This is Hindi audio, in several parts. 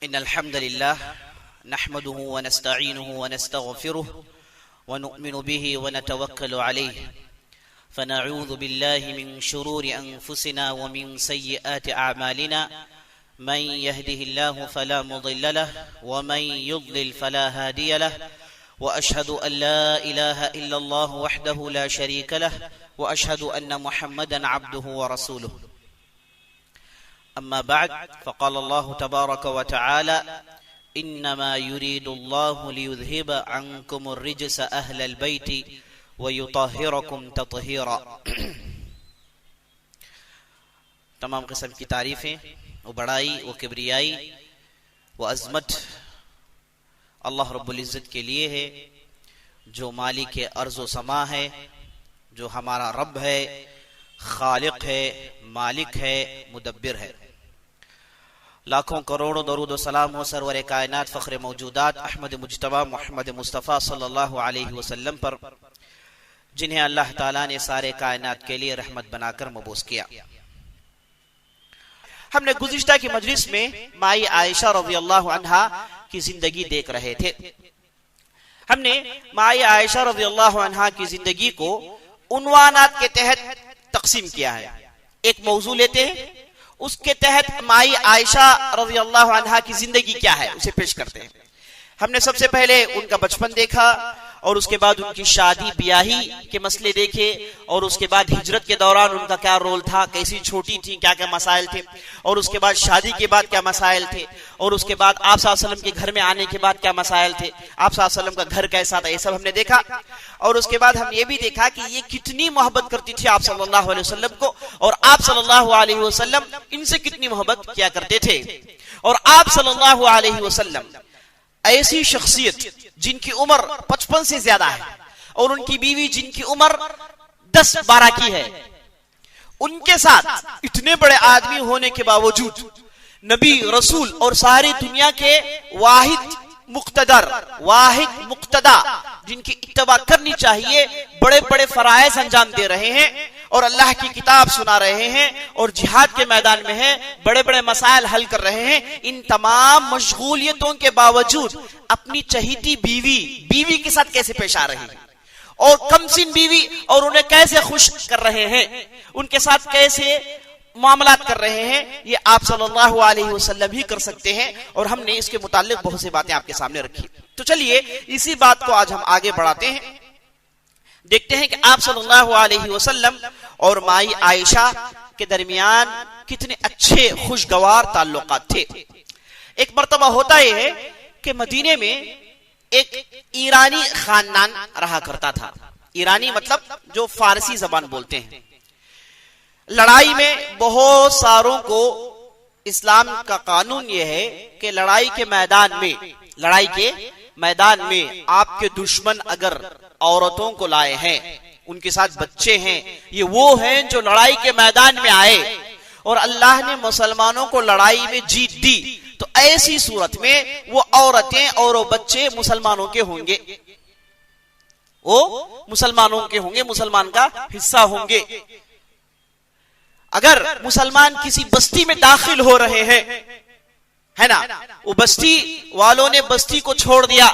इन्नल हम्दुलिल्लाह नहमदुहु व नस्तईनुहु व नस्तगफिरुह व नु'मिनु बिही व नतवक्कलु अलैहि फनऊज़ु बिल्लाहि मिन शुरूरि अनफुसिना व मिन सय्यिआति अअमालिना मन यहदिहिल्लाहु फला मुदिल्ल लहु व मन युद्लिल फला हादिय लहु व अशहदु अन ला इलाहा इल्लल्लाह वहदहु ला शरीक लहु व अशहदु अन्ना मुहम्मदन अब्दुहु व रसूलुहु अम्मा बाद फ़क़ाल अल्लाहु तबारक व तआला इन्नमा युरीदुल्लाहु लियुज़हिब अन्कुमुर रिज्स अहलल बैति व युतहिरकुम तत्हीरा। तमाम किस्म की तारीफें व बड़ाई व किबरियाई व अज़मत अल्लाह रब्बुल इज़्ज़त के लिए है, जो मालिक अर्ज़ व समा है, जो हमारा रब है, खालिक है, मालिक है, मुदब्बिर है। लाखों करोड़ों दरूद व सलाम हो सरवर कायनात फ़ख्र मौजूदात अहमद मुज्तबा मोहम्मद मुस्तफ़ा सल्लल्लाहु अलैहि वसल्लम पर, जिन्हें अल्लाह ताला ने सारे कायनात के लिए रहमत बनाकर मबूस किया। हमने गुज़िश्ता की मजलिस में माई आयशा रज़ियल्लाहु अन्हा की जिंदगी देख रहे थे। हमने माई आयशा रज़ियल्लाहु अन्हा की जिंदगी को उन्वानात के तहत तकसीम किया है। एक मौजू लेते हैं, उसके तहत माई आयशा रज़ियल्लाहु अन्हा की जिंदगी क्या है उसे पेश करते हैं। हमने सबसे पहले उनका बचपन देखा और उसके बाद उनकी शादी ब्याही के मसले देखे और उसके बाद हिजरत के दौरान उनका क्या रोल था, कैसी छोटी थी, क्या क्या मसाइल थे, और उसके बाद शादी के बाद क्या मसाइल थे, और उसके बाद आप सल्लल्लाहु अलैहि वसल्लम के घर में आने के बाद क्या मसाइल थे, आप सल्लल्लाहु अलैहि वसल्लम का घर कैसा था, ये सब हमने देखा। और उसके बाद हम ये भी देखा कि ये कितनी मोहब्बत करती थी आप सल्लल्लाहु अलैहि वसल्लम को, और आप सल्लल्लाहु अलैहि वसल्लम इनसे कितनी मोहब्बत किया करते थे। और आप सल्लल्लाहु अलैहि वसल्लम ऐसी शख्सियत जिनकी उम्र 55 से ज्यादा है और उनकी बीवी जिनकी उम्र 10-12 की है, उनके साथ इतने बड़े आदमी होने के बावजूद नबी रसूल और सारी दुनिया के वाहिद मुक्तदा जिनकी इत्तबा करनी चाहिए, बड़े बड़े फराइज़ अंजाम दे रहे हैं और अल्लाह की किताब सुना रहे हैं और जिहाद के मैदान में हैं, बड़े बड़े मसाइल हल कर रहे हैं। इन तमाम मशगूलियतों के बावजूद अपनी चहीती बीवी के साथ कैसे पेश आ रही है और कमसिन बीवी, और उन्हें कैसे खुश कर रहे हैं, उनके साथ कैसे मामलात कर रहे हैं, ये आप सल्लल्लाहु अलैहि वसल्लम ही कर सकते हैं। और हमने इसके मुताल्लिक बहुत सी बातें आपके सामने रखी। तो चलिए इसी बात को आज हम आगे बढ़ाते हैं। देखते हैं कि आप सल्लल्लाहु अलैहि वसल्लम और माई आयशा के दरमियान कितने अच्छे खुशगवार ताल्लुकात थे। एक मर्तबा होता यह है कि मदीने में एक ईरानी खानदान रहा करता था। ईरानी मतलब जो फारसी जबान बोलते हैं। लड़ाई में बहुत सारों को इस्लाम का कानून यह है कि लड़ाई के मैदान में आपके दुश्मन अगर औरतों को लाए हैं, उनके साथ बच्चे हैं, ये वो हैं जो लड़ाई के मैदान में आए और अल्लाह ने मुसलमानों को लड़ाई में जीत दी, तो ऐसी सूरत में वो औरतें और वो बच्चे मुसलमानों के होंगे, मुसलमान का हिस्सा होंगे। अगर मुसलमान किसी बस्ती में दाखिल हो रहे हैं, है ना, वो बस्ती वालों ने बस्ती को छोड़ दिया,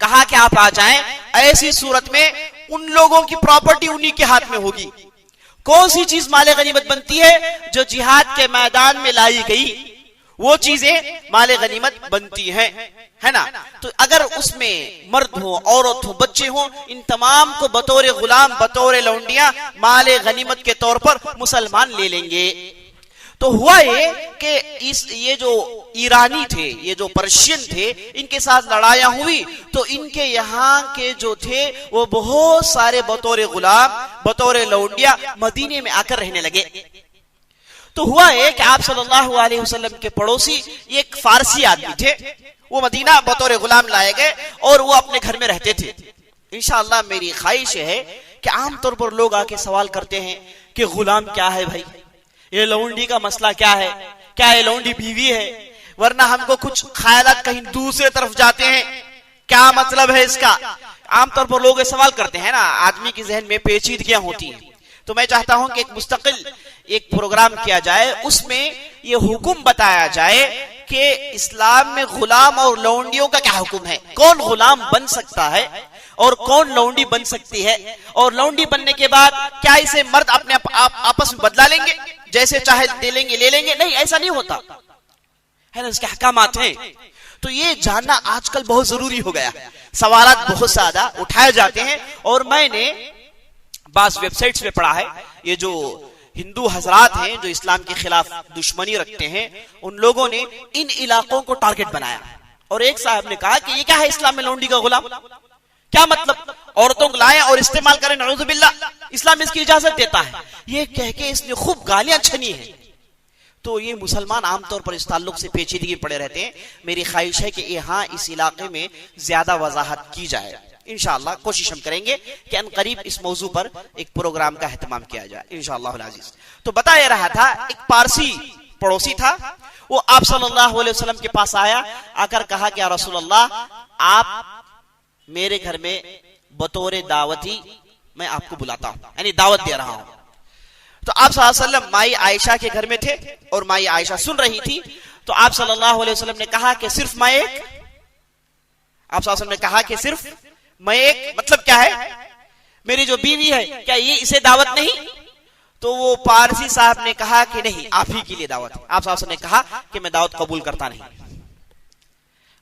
कहा कि आप आ जाएं, ऐसी सूरत में उन लोगों की प्रॉपर्टी उन्हीं के हाथ में होगी। कौन सी चीज माले गनीमत बनती है? जो जिहाद के मैदान में लाई गई वो चीजें माले गनीमत बनती हैं, है ना। तो अगर उसमें मर्द हो, औरत हो, बच्चे हो, इन तमाम को बतौर गुलाम, बतौर लौंडिया माले गनीमत के तौर पर मुसलमान ले लेंगे। तो हुआ ये कि ये जो ईरानी थे, ये जो पर्शियन थे, इनके साथ लड़ाइयां हुई तो इनके यहाँ के जो थे वो बहुत सारे बतौर गुलाम, बतौर लौंडिया मदीने में आकर रहने लगे। तो हुआ है कि आप सल्लल्लाहु अलैहि वसल्लम के पड़ोसी एक फारसी आदमी थे, वो मदीना बतौर गुलाम लाए गए और वो अपने घर में रहते थे। इंशाअल्लाह मेरी ख्वाहिश है कि आमतौर पर लोग आके सवाल करते हैं कि गुलाम क्या है भाई, ये लौंडी का मसला क्या है, क्या ये लौंडी बीवी है, वरना हमको कुछ ख्यालात कहीं दूसरे तरफ जाते हैं, क्या मतलब है इसका। आमतौर पर लोग ये सवाल करते हैं ना, आदमी के जहन में पेचीदगियां होती हैं। तो मैं चाहता हूं कि एक मुस्तकिल एक प्रोग्राम किया जाए, उसमें ये हुक्म बताया जाए कि इस्लाम में गुलाम और लौंडियों का क्या हुक्म है, कौन गुलाम बन सकता है और कौन लौंडी बन सकती है, और लौंडी बनने के बाद क्या इसे मर्द अपने आपस में बदला लेंगे, जैसे चाहे दे लेंगे ले लेंगे? नहीं, ऐसा नहीं होता है ना, इसके अहकामात हैं। तो ये जानना आजकल बहुत जरूरी हो गया है। सवालात बहुत ज्यादा उठाए जाते हैं और मैंने बास वेबसाइट्स पे पढ़ा है, ये जो हिंदू हजरात हैं जो इस्लाम के खिलाफ दुश्मनी रखते हैं, उन लोगों ने इन इलाकों को टारगेट बनाया और एक साहब ने कहा कि ये क्या है इस्लाम में लौंडी का गुलाम, क्या मतलब औरतों को लाएं और इस्तेमाल करें, नऊजुबिल्लाह, इस्लाम इसकी इजाजत देता है। ये कह के इसने खूब गालियां छनी है। तो ये मुसलमान आमतौर पर इस ताल्लुक से पेचीदगी पड़े रहते हैं। मेरी ख्वाहिश है कि यहाँ इस इलाके में ज्यादा वजाहत की जाए। इंशाअल्लाह कोशिश हम करेंगे कि अनकरीब इस मौजू पर एक प्रोग्राम का एहतमाम किया जाए इंशाअल्लाह अज़ीज। तो बता ये रहा था, एक पारसी पड़ोसी था, वो आप सल्लल्लाहु अलैहि वसल्लम के पास आया, आकर कहा कि या रसूलल्लाह, आप मेरे घर में बतौर दावती मैं आपको बुलाता हूं, यानी दावत दे रहा हूं। तो आप सल्लल्लाहु अलैहि वसल्लम माई आयशा के घर में थे और माई आयशा सुन रही थी। तो आप सल्लल्लाहु अलैहि वसल्लम ने कहा कि सिर्फ मैं एक, आप सल्लल्लाहु अलैहि वसल्लम ने कहा कि सिर्फ मैं एक, मतलब क्या है, मेरी जो बीवी है क्या ये इसे दावत नहीं? तो वो पारसी साहब ने कहा कि नहीं, आप ही के लिए दावत है। आप सल्लल्लाहु अलैहि वसल्लम ने कहा कि मैं दावत कबूल करता नहीं।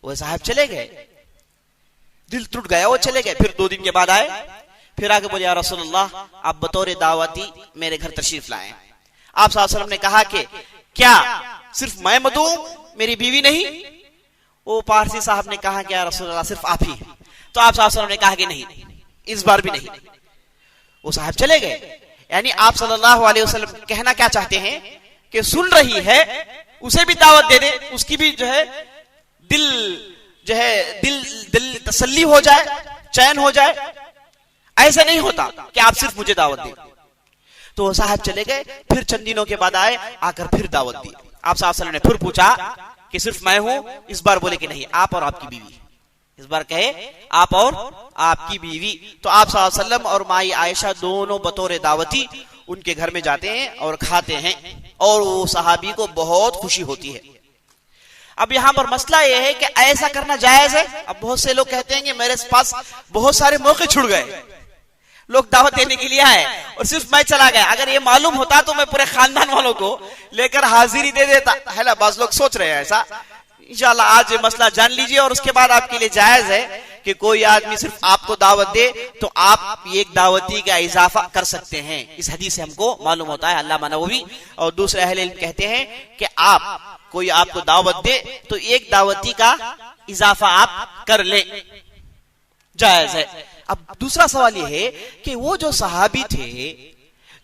वो साहब चले गए, दिल टूट गया, वो चले गए। फिर 2 दिन के बाद आए, फिर आगे बोले या रसूलल्लाह, आप बतौर दावती मेरे घर तशरीफ लाए। आप सल्लल्लाहु अलैहि वसल्लम ने कहा कि क्या सिर्फ मैं मदू, मेरी बीवी नहीं? वो पारसी साहब ने कहा कि या रसूलल्लाह, सिर्फ आप ही। तो आप सल्लल्लाहु अलैहि वसल्लम ने कहा कि नहीं, इस बार भी नहीं। वो साहब चले गए। यानी आप सल्लल्लाहु अलैहि वसल्लम कहना क्या चाहते हैं कि सुन रही है उसे भी दावत दे दे, उसकी भी जो है दिल तसल्ली हो जाए, चैन हो जाए। ऐसा नहीं होता कि आप सिर्फ मुझे दावत दे। तो वो साहब चले गए। फिर चंद दिनों के बाद आए, आकर फिर दावत दी। आप सल्लल्लाहु अलैहि वसल्लम ने फिर पूछा कि सिर्फ मैं हूं? इस बार बोले कि नहीं, आप और आपकी बीवी। इस बार कहे आप और आपकी बीवी। तो आप सल्लल्लाहु अलैहि वसल्लम और माई आयशा दोनों बतौर दावती उनके घर में जाते हैं और खाते हैं, और वो सहाबी को बहुत खुशी होती है। अब यहां पर मसला यह है कि ऐसा करना जायज है। अब बहुत से लोग कहते हैं कि मेरे पास बहुत सारे मौके छुड़ गए, लोग दावत देने के लिए आए और सिर्फ मैं चला गया। अगर ये मालूम होता तो मैं पूरे खानदान वालों को लेकर हाजिरी दे देता, है ना। बाज लोग सोच रहे हैं ऐसा। इंशाल्लाह आज ये मसला जान लीजिए और उसके बाद आपके लिए जायज है कि कोई आदमी सिर्फ आपको दावत दे तो आप एक दावती का इजाफा कर सकते हैं। इस हदीस से हमको मालूम होता है। अल्लामा नववी और दूसरे अहले इल्म कहते हैं कि आप कोई आपको दावत दे तो एक दावती का इजाफा आप कर ले, जायज है। अब दूसरा सवाल यह है कि वो जो सहाबी थे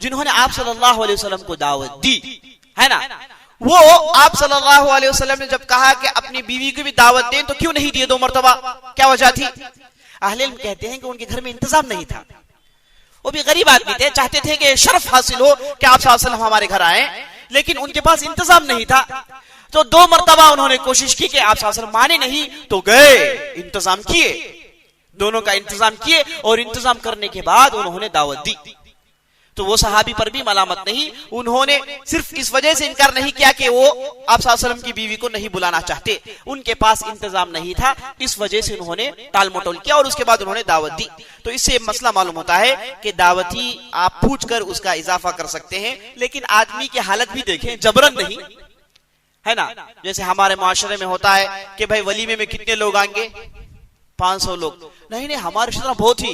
जिन्होंने आप सल्लल्लाहु अलैहि वसल्लम को दावत दी, है ना, वो आप सल्लल्लाहु अलैहि वसल्लम ने जब कहा कि अपनी बीवी को भी दावत दें तो क्यों नहीं दिए 2 मरतबा? क्या वजह थी? अहले इल्म कहते हैं कि उनके घर में इंतजाम नहीं था। वो भी गरीब आदमी थे, चाहते थे कि शर्फ हासिल हो कि आप सल्लल्लाहु अलैहि वसल्लम हमारे घर आए, लेकिन उनके पास इंतजाम नहीं था। तो 2 मरतबा उन्होंने कोशिश की कि आप सल्लल्लाहु अलैहि वसल्लम माने नहीं, तो गए, इंतजाम किए, दोनों का इंतजाम किए और इंतजाम करने के बाद उन्होंने दावत दी। तो वो सहाबी पर भी मलामत नहीं। उन्होंने सिर्फ इस वजह से इनकार नहीं किया कि वो आप सल्लल्लाहु अलैहि वसल्लम की बीवी को नहीं बुलाना चाहते, उनके पास इंतजाम नहीं था, इस वजह से उन्होंने टाल मटोल किया और उसके बाद उन्होंने दावत दी। तो इससे मसला मालूम होता है कि दावती आप पूछ कर उसका इजाफा कर सकते हैं, लेकिन आदमी की हालत भी देखें, जबरन नहीं, है ना। जैसे हमारे माशरे में होता है कि भाई वलीमे में कितने लोग आएंगे? 500 लोग। नहीं, हमारे रिश्तेदार बहुत ही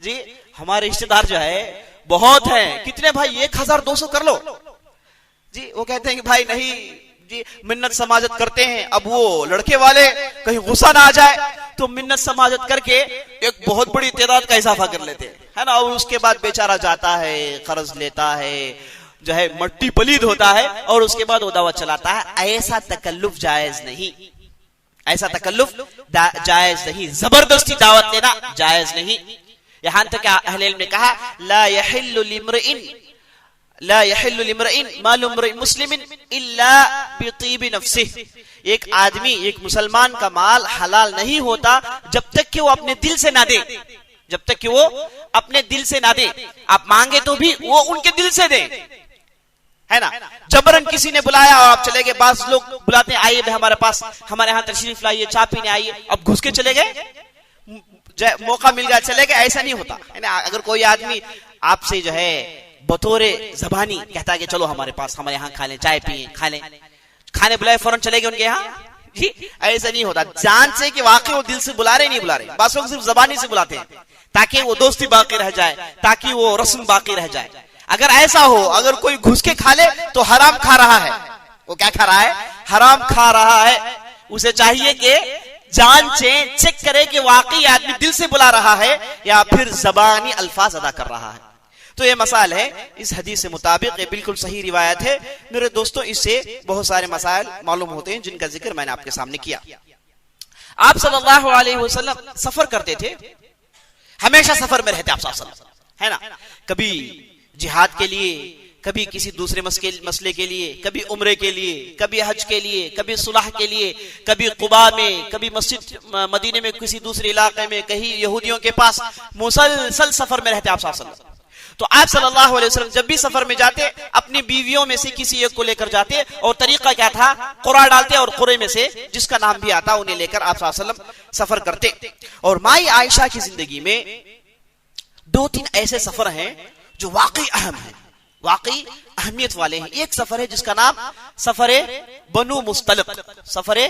जी, हमारे रिश्तेदार जो है बहुत हैं। कितने भाई? 1200 कर लो जी। वो कहते हैं कि भाई नहीं जी, मिन्नत समाजत करते हैं। अब वो लड़के वाले कहीं गुस्सा ना आ जाए तो मिन्नत समाजत करके एक बहुत बड़ी तादाद का इजाफा कर लेते हैं, है ना। और उसके बाद बेचारा जाता है, कर्ज लेता है, जो है मट्टी पलीद होता है और उसके बाद वो दावत चलाता है। ऐसा तकल्लुफ जायज नहीं, ऐसा तकल्लुफ जायज नहीं, जबरदस्ती दावत लेना जायज नहीं। यहां तक अहले इल्म ने कहा ला यहिल्लु लिम्रइन मालु इम्रिइन मुस्लिमिन इल्ला बितीबि नफ्सिह। एक आदमी, एक मुसलमान का माल हलाल नहीं होता जब तक कि वो अपने दिल से ना दे, जब तक कि वो अपने दिल से ना दे। आप मांगे तो भी वो उनके दिल से दे, है ना। जबरन किसी ने बुलाया और आप चले गए। बास लोग बुलाते हैं, आइए भाई हमारे पास, हमारे यहाँ तशरीफ लाइए, चाय पीने आइए, अब घुस के चले गए, मौका मिल गया चले गए, ऐसा नहीं होता है ना। अगर कोई आदमी आपसे जो है बतौरे जबानी कहता है कि चलो हमारे पास, हमारे यहाँ खा लें, चाय पिए, खा लें, खाने बुलाए फौरन चले गए उनके यहाँ, जी ऐसा नहीं होता। जान से कि वाकई वो दिल से बुला रहे नहीं बुला रहे, बस लोग सिर्फ जबानी से बुलाते हैं ताकि वो दोस्ती बाकी रह जाए, ताकि वो रस्म बाकी रह जाए। अगर ऐसा हो, अगर कोई घुस के खा ले तो हराम खा रहा है। वो क्या खा रहा है? हराम खा रहा है। उसे चाहिए कि जान से चेक करे कि वाकई आदमी दिल से बुला रहा है या फिर जबानी अल्फाज अदा कर रहा है। तो ये मसाइल है इस हदीस से मुताबिक, ये बिल्कुल सही रिवायत है मेरे दोस्तों। इससे बहुत सारे मसाइल मालूम होते हैं जिनका जिक्र मैंने आपके सामने किया। आप सल्लल्लाहु अलैहि वसल्लम सफर करते थे, हमेशा सफर में रहते आप सल्लल्लाहु अलैहि वसल्लम, है ना। कभी जिहाद के लिए, कभी किसी दूसरे मसले के लिए, कभी उम्रे के लिए, कभी हज के लिए, कभी सुलह के लिए, कभी कुबा में, कभी मस्जिद मदीने में, किसी दूसरे इलाके में, कहीं यहूदियों के पास, मुसलसल सफर में रहते आप सल्लल्लाहु अलैहि वसल्लम। तो आप सल्लल्लाहु अलैहि वसल्लम जब भी सफर में जाते अपनी बीवियों में से किसी एक को लेकर जाते, और तरीका क्या था? कुरा डालते और कुरे में से जिसका नाम भी आता उन्हें लेकर आप सल्लल्लाहु अलैहि वसल्लम सफर करते। और माई आयशा की जिंदगी में 2-3 ऐसे सफर हैं जो वाकई अहम है, वाकई अहमियत वाले हैं। एक सफर है जिसका नाम सफरे बनु मुस्तलिक, सफरे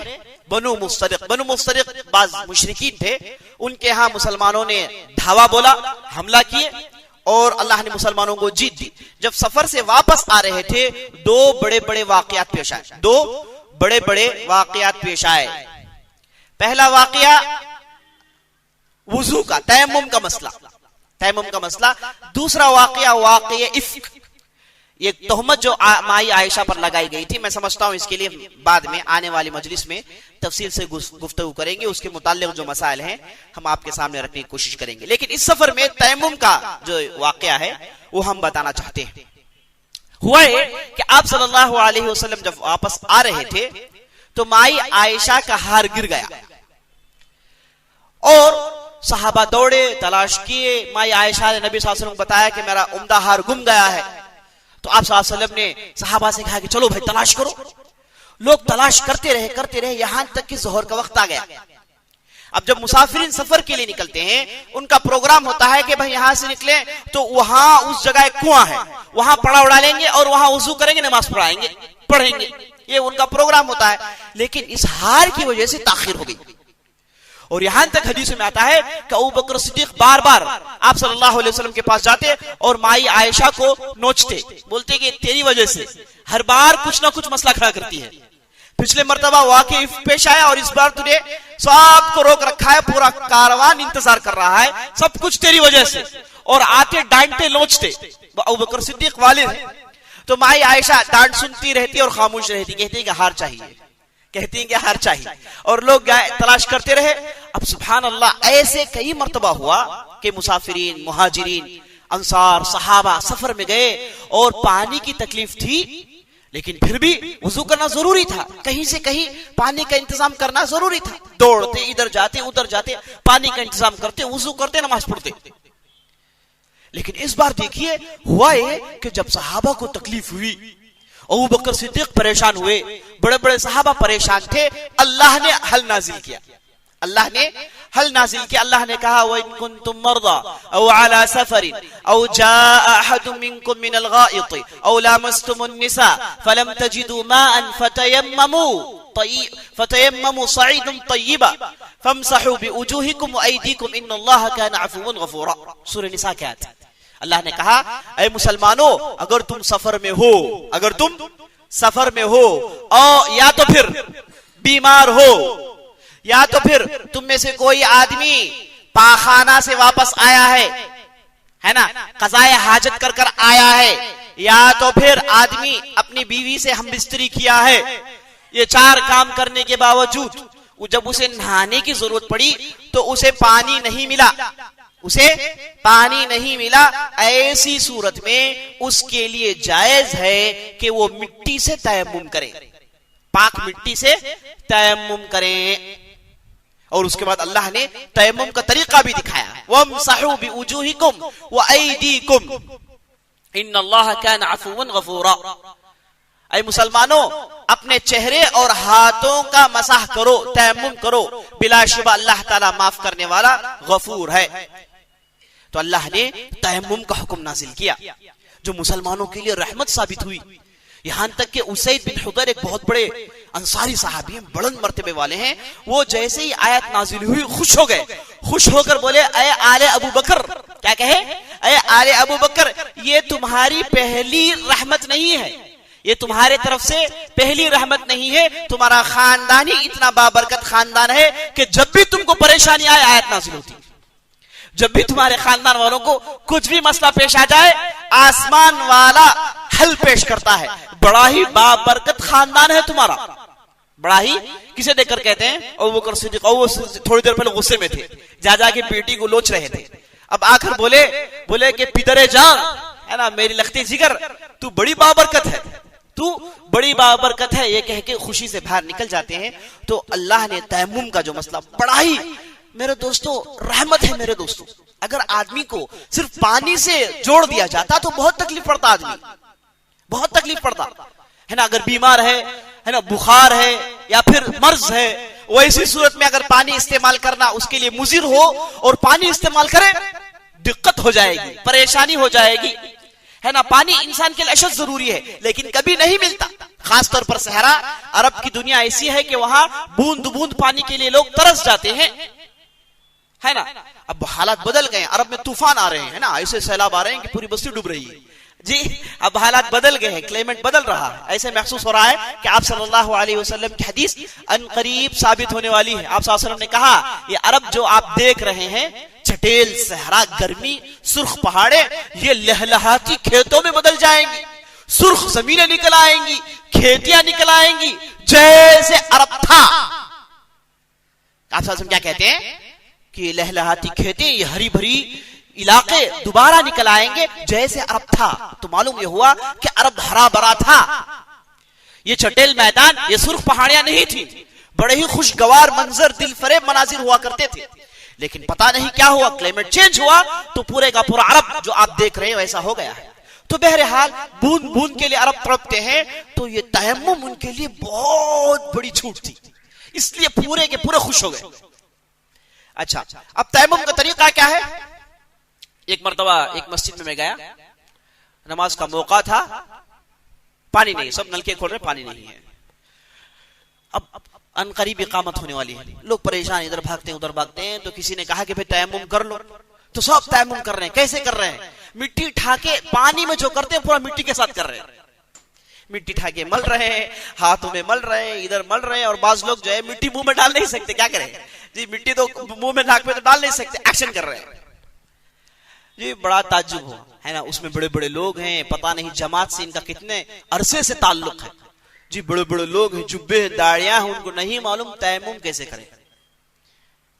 बनु मुस्तलिक। बनु मुस्तलिक बाज मुशरिकीन थे, उनके यहाँ मुसलमानों ने धावा बोला, हमला किए और अल्लाह ने मुसलमानों को जीत दी। जब सफर से वापस आ रहे थे 2 बड़े बड़े वाकयात पेश आए, 2 बड़े बड़े वाकयात पेश आए। पहला वाकया वुजू का, तयम्मुम का मसला, तयम्मुम का मसला। दूसरा वाकया वाकया इफ्क, ये तोहमत जो माई आयशा पर लगाई गई थी। मैं समझता हूं इसके लिए बाद में आने वाली मजलिस में तफसील से गुफ्तगू करेंगे, उसके मुताल्लिक जो मसाइल हैं हम आपके सामने रखने की कोशिश करेंगे। लेकिन इस सफर में तयम्मुम का जो वाकया है वो हम बताना चाहते हैं। हुआ है कि आप सल्लल्लाहु अलैहि वसल्लम जब वापस आ रहे थे तो माई आयशा का हार गिर गया और सहाबा दौड़े, तलाश किए। माई आयशा ने नबी सल्लल्लाहु अलैहि वसल्लम को बताया कि मेरा उम्दा हार गुम गया है। तो आप सल्लल्लाहु अलैहि वसल्लम ने सहाबा से कहा कि चलो भाई तलाश करो। लोग तलाश करते रहे यहां तक कि ज़ोहर का वक्त आ गया। अब जब मुसाफिरीन सफर के लिए निकलते हैं, उनका प्रोग्राम होता है कि भाई यहां से निकले तो वहां उस जगह एक कुआं है, वहां पड़ा उड़ा लेंगे और वहां वुजू करेंगे, नमाज पढ़ेंगे, ये उनका प्रोग्राम होता है। लेकिन इस हार की वजह से ताखिर हो गई और यहां तक हदीस में आता है कि अबू बकर सिद्दीक बार बार आप सल्लल्लाहु अलैहि वसल्लम के पास जाते और माई आयशा को नोचते, बोलते कि तेरी वजह से हर बार कुछ ना कुछ मसला खड़ा करती है। पिछले मर्तबा वाकई पेश आया और इस बार तुझे सबको रोक रखा है, पूरा कारवान इंतजार कर रहा है, सब कुछ तेरी वजह से। और आते डांटते नोचते, अबू बकर सिद्दीक वालिद है। तो माई आयशा डांट सुनती रहती और खामोश रहती, कहती है कि हार चाहिए, कहती हैं कि हार चाहिए। और लोग तलाश करते रहे। अब सुभान अल्लाह, ऐसे कई मर्तबा हुआ कि मुसाफिरीन, मुहाजिरीन, अंसार, सहाबा सफर में गए और पानी की तकलीफ थी, लेकिन फिर भी वुजू करना जरूरी था, कहीं से कहीं पानी का इंतजाम करना जरूरी था। दौड़ते, इधर जाते उधर जाते, पानी का इंतजाम करते, वुजू करते, नमाज पढ़ते। लेकिन इस बार देखिए हुआ ये कि जब सहाबा को तकलीफ हुई, अबू बकर सिद्दीक परेशान हुए, बड़े बड़े सहाबा परेशान थे, अल्लाह ने हल नाजिल किया। अल्लाह ने हल नाजिल किया। अल्लाह ने कहा व इन कुंतुम मर्दा औ अला सफरिन औ जाअ अहदुम मिनकुम मिनल गाइत औ लामस्तुमुन निसा फलम तजिदू माअन फतयम्ममू सईदन तय्यिबा फमसहू बिवुजूहिकुम व अयदीकुम इन्नल्लाहा काना अफुवन गफूरा। सूरह निसा की आयत। अल्लाह ने कहा ऐ मुसलमानों, अगर तुम सफर में हो, अगर तुम सफर में हो और या तो फिर बीमार हो, या तो फिर तुम में से कोई आदमी पाखाना से वापस आया है ना, कज़ाए हाजत कर कर आया है, या तो फिर आदमी अपनी बीवी से हमबिस्तरी किया है, ये 4 काम करने के बावजूद जब उसे नहाने की जरूरत पड़ी तो उसे पानी नहीं मिला, उसे पानी नहीं मिला, ऐसी सूरत में उसके लिए जायज है कि वो मिट्टी से तयम्मुम करे, पाक मिट्टी से तयम्मुम करें। और उसके बाद अल्लाह ने तयम्मुम का तरीका भी दिखाया, वमसहू बिवुजूहिकुम व अयदीकुम इन्नल्लाहा काना अफुवन गफूरा। ऐ मुसलमानों, अपने चेहरे और हाथों का मसाह करो, तयम्मुम करो, बिलाशुबा अल्लाह ताला माफ करने वाला गफूर है। तो अल्लाह ने तयम्मुम का हुक्म नाजिल किया जो मुसलमानों के लिए रहमत साबित हुई। यहां तक कि उसैद बिन हुदैर एक बहुत बड़े अंसारी साहबी हैं, बुलंद मर्तबे वाले हैं। वो जैसे ही आयत नाजिल हुई खुश हो गए, खुश होकर बोले ऐ आले अबू बकर, क्या कहे, ऐ आले अबू बकर, ये तुम्हारी पहली रहमत नहीं है, ये तुम्हारे तरफ से पहली रहमत नहीं है, तुम्हारा खानदान ही इतना बाबरकत खानदान है कि जब भी तुमको परेशानी आए आयत नाजिल होती है। जब भी तुम्हारे खानदान वालों को कुछ भी मसला पेश आ जाए, आसमान वाला हल पेश करता है। बड़ा ही बाबरकत खानदान है तुम्हारा, बड़ा ही। किसे देखकर कहते हैं, अबू बकर सिद्दीक, वो थोड़ी देर पहले गुस्से में थे, जा जाके बेटी को लोच रहे थे, अब आखिर बोले कि पिदरे जान, है ना, मेरी लखते जिगर, तू बड़ी बाबरकत है, तू बड़ी बाबरकत है, ये कह के खुशी से बाहर निकल जाते हैं। तो अल्लाह ने तयम्मुम का जो मसला, बड़ा ही मेरे दोस्तों रहमत है। मेरे दोस्तों, अगर आदमी को सिर्फ पानी से जोड़ दिया जाता तो बहुत तकलीफ पड़ता, आदमी बहुत तकलीफ पड़ता, है ना। अगर बीमार है ना, बुखार है या फिर मर्ज है, वैसी सूरत में अगर पानी इस्तेमाल करना उसके लिए मुजिर हो और पानी इस्तेमाल करे, दिक्कत हो जाएगी, परेशानी हो जाएगी, है ना। पानी इंसान के लिए अशद जरूरी है, लेकिन कभी नहीं मिलता। खासतौर पर सहरा अरब की दुनिया ऐसी है कि वहां बूंद बूंद पानी के लिए लोग तरस जाते हैं, है ना। अब हालात बदल गए, अरब में तूफान आ रहे हैं, है ना, ऐसे सैलाब आ रहे हैं कि पूरी बस्ती डूब रही है जी। अब हालात बदल गए हैं, क्लाइमेट बदल रहा है। ऐसे महसूस हो रहा है कि आप सल्लल्लाहु अलैहि वसल्लम की हदीस अनकरीब साबित होने वाली है। आप सल्लल्लाहु अलैहि वसल्लम ने कहा, ये अरब जो आप देख रहे हैं, चटेल सहरा, गर्मी, सुर्ख पहाड़े, ये लहलहाती खेतों में बदल जाएंगी, सुर्ख जमीनें निकल आएंगी, खेतियां निकल आएंगी, जैसे अरब था। आप सल्लल्लाहु अलैहि वसल्लम क्या कहते हैं कि लहलहाती खेतें, ये हरी भरी इलाके दोबारा निकल आएंगे जैसे अरब था। तो मालूम यह हुआ कि अरब हरा भरा था, ये चटेल मैदान, ये सुर्ख पहाड़ियां नहीं थी, बड़े ही खुशगवार मंजर, दिल फरेब मनाजिर हुआ करते थे। लेकिन पता नहीं क्या हुआ, क्लाइमेट चेंज हुआ तो पूरे का पूरा अरब जो आप देख रहे हैं वैसा हो गया है। तो बहरहाल बूंद बूंद के लिए अरब तड़पते हैं, तो ये तयम्मुम उनके लिए बहुत बड़ी छूट थी, इसलिए पूरे के पूरे खुश हो गए। अच्छा, अब तयम्मुम का तरीका क्या है। एक मर्तबा एक मस्जिद में मैं गया, नमाज का मौका था, पानी नहीं, सब नलके खोल रहे, पानी नहीं है। अब अनकरीब इकामत होने वाली है, लोग परेशान, इधर भागते हैं उधर भागते हैं। तो किसी ने कहा कि भाई तयम्मुम कर लो, तो सब तयम्मुम कर रहे हैं। कैसे कर रहे हैं, मिट्टी ठाके पानी में जो करते हैं पूरा मिट्टी के साथ कर रहे हैं, मिट्टी ठाके मल रहे हैं, हाथों में मल रहे हैं, इधर मल रहे हैं। और बाज लोग जो है मिट्टी मुंह में डाल नहीं सकते, क्या करें जी, मिट्टी तो मुंह में नाक में तो डाल नहीं सकते, एक्शन कर रहे हैं जी। बड़ा ताज्जुब हो, है ना, उसमें बड़े बड़े लोग हैं, पता नहीं जमात से इनका कितने अरसे से ताल्लुक है जी, बड़े बड़े लोग हैं, जुब्बे दाढ़ियां हैं, उनको नहीं मालूम तयम्मुम कैसे करें।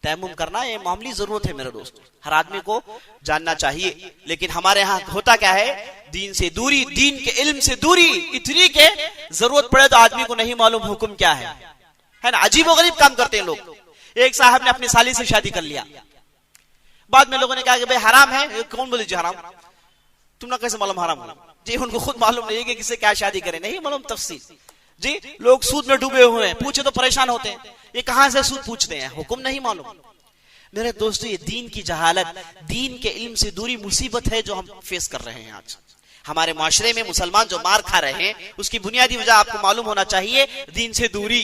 तयम्मुम करना ये मामूली जरूरत है मेरे दोस्त, हर आदमी को जानना चाहिए। लेकिन हमारे यहाँ होता क्या है, दीन से दूरी, दीन के इल्म से दूरी इतनी के जरूरत पड़े तो आदमी को नहीं मालूम हुक्म क्या है ना। अजीब गरीब काम करते हैं लोग। एक साहब ने अपनी साली से शादी कर लिया, बाद में लोगों ने कहा कि भाई हराम है। कौन बोले जी हराम, तुमने कैसे मालूम हराम जी, उनको खुद मालूम नहीं है कि किससे क्या शादी करें, नहीं मालूम तफसील जी। लोग सूद में डूबे हुए हैं, पूछे तो परेशान होते हैं, ये कहां से सूद पूछते हैं, हुक्म नहीं मालूम। मेरे दोस्तों, ये दीन की जहालत, दीन के इल्म से दूरी मुसीबत है जो हम फेस कर रहे हैं आज हमारे माशरे में। मुसलमान जो मार खा रहे हैं उसकी बुनियादी वजह आपको मालूम होना चाहिए, दीन से दूरी।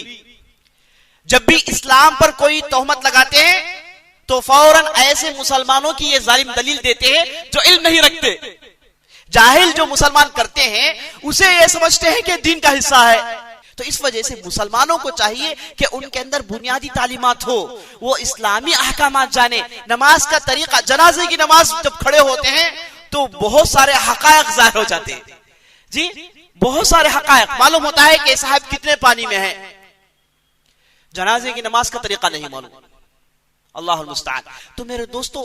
जब भी इस्लाम पर कोई तोहमत लगाते हैं तो फौरन ऐसे मुसलमानों की ये जालिम दलील देते हैं जो इल्म नहीं रखते। जाहिल जो मुसलमान करते हैं उसे ये समझते हैं कि दीन का हिस्सा है। तो इस वजह से मुसलमानों को चाहिए कि उनके अंदर बुनियादी तालीमात हो, वो इस्लामी अहकामात जाने। नमाज का तरीका, जनाजे की नमाज जब खड़े होते हैं तो बहुत सारे हकायक जाहिर हो जाते हैं जी, बहुत सारे हकायक मालूम होता है कि साहब कितने पानी में है, जनाजे की नमाज का तरीका नहीं मालूम, अल्लाहुल मुस्तआन। तो मेरे दोस्तों,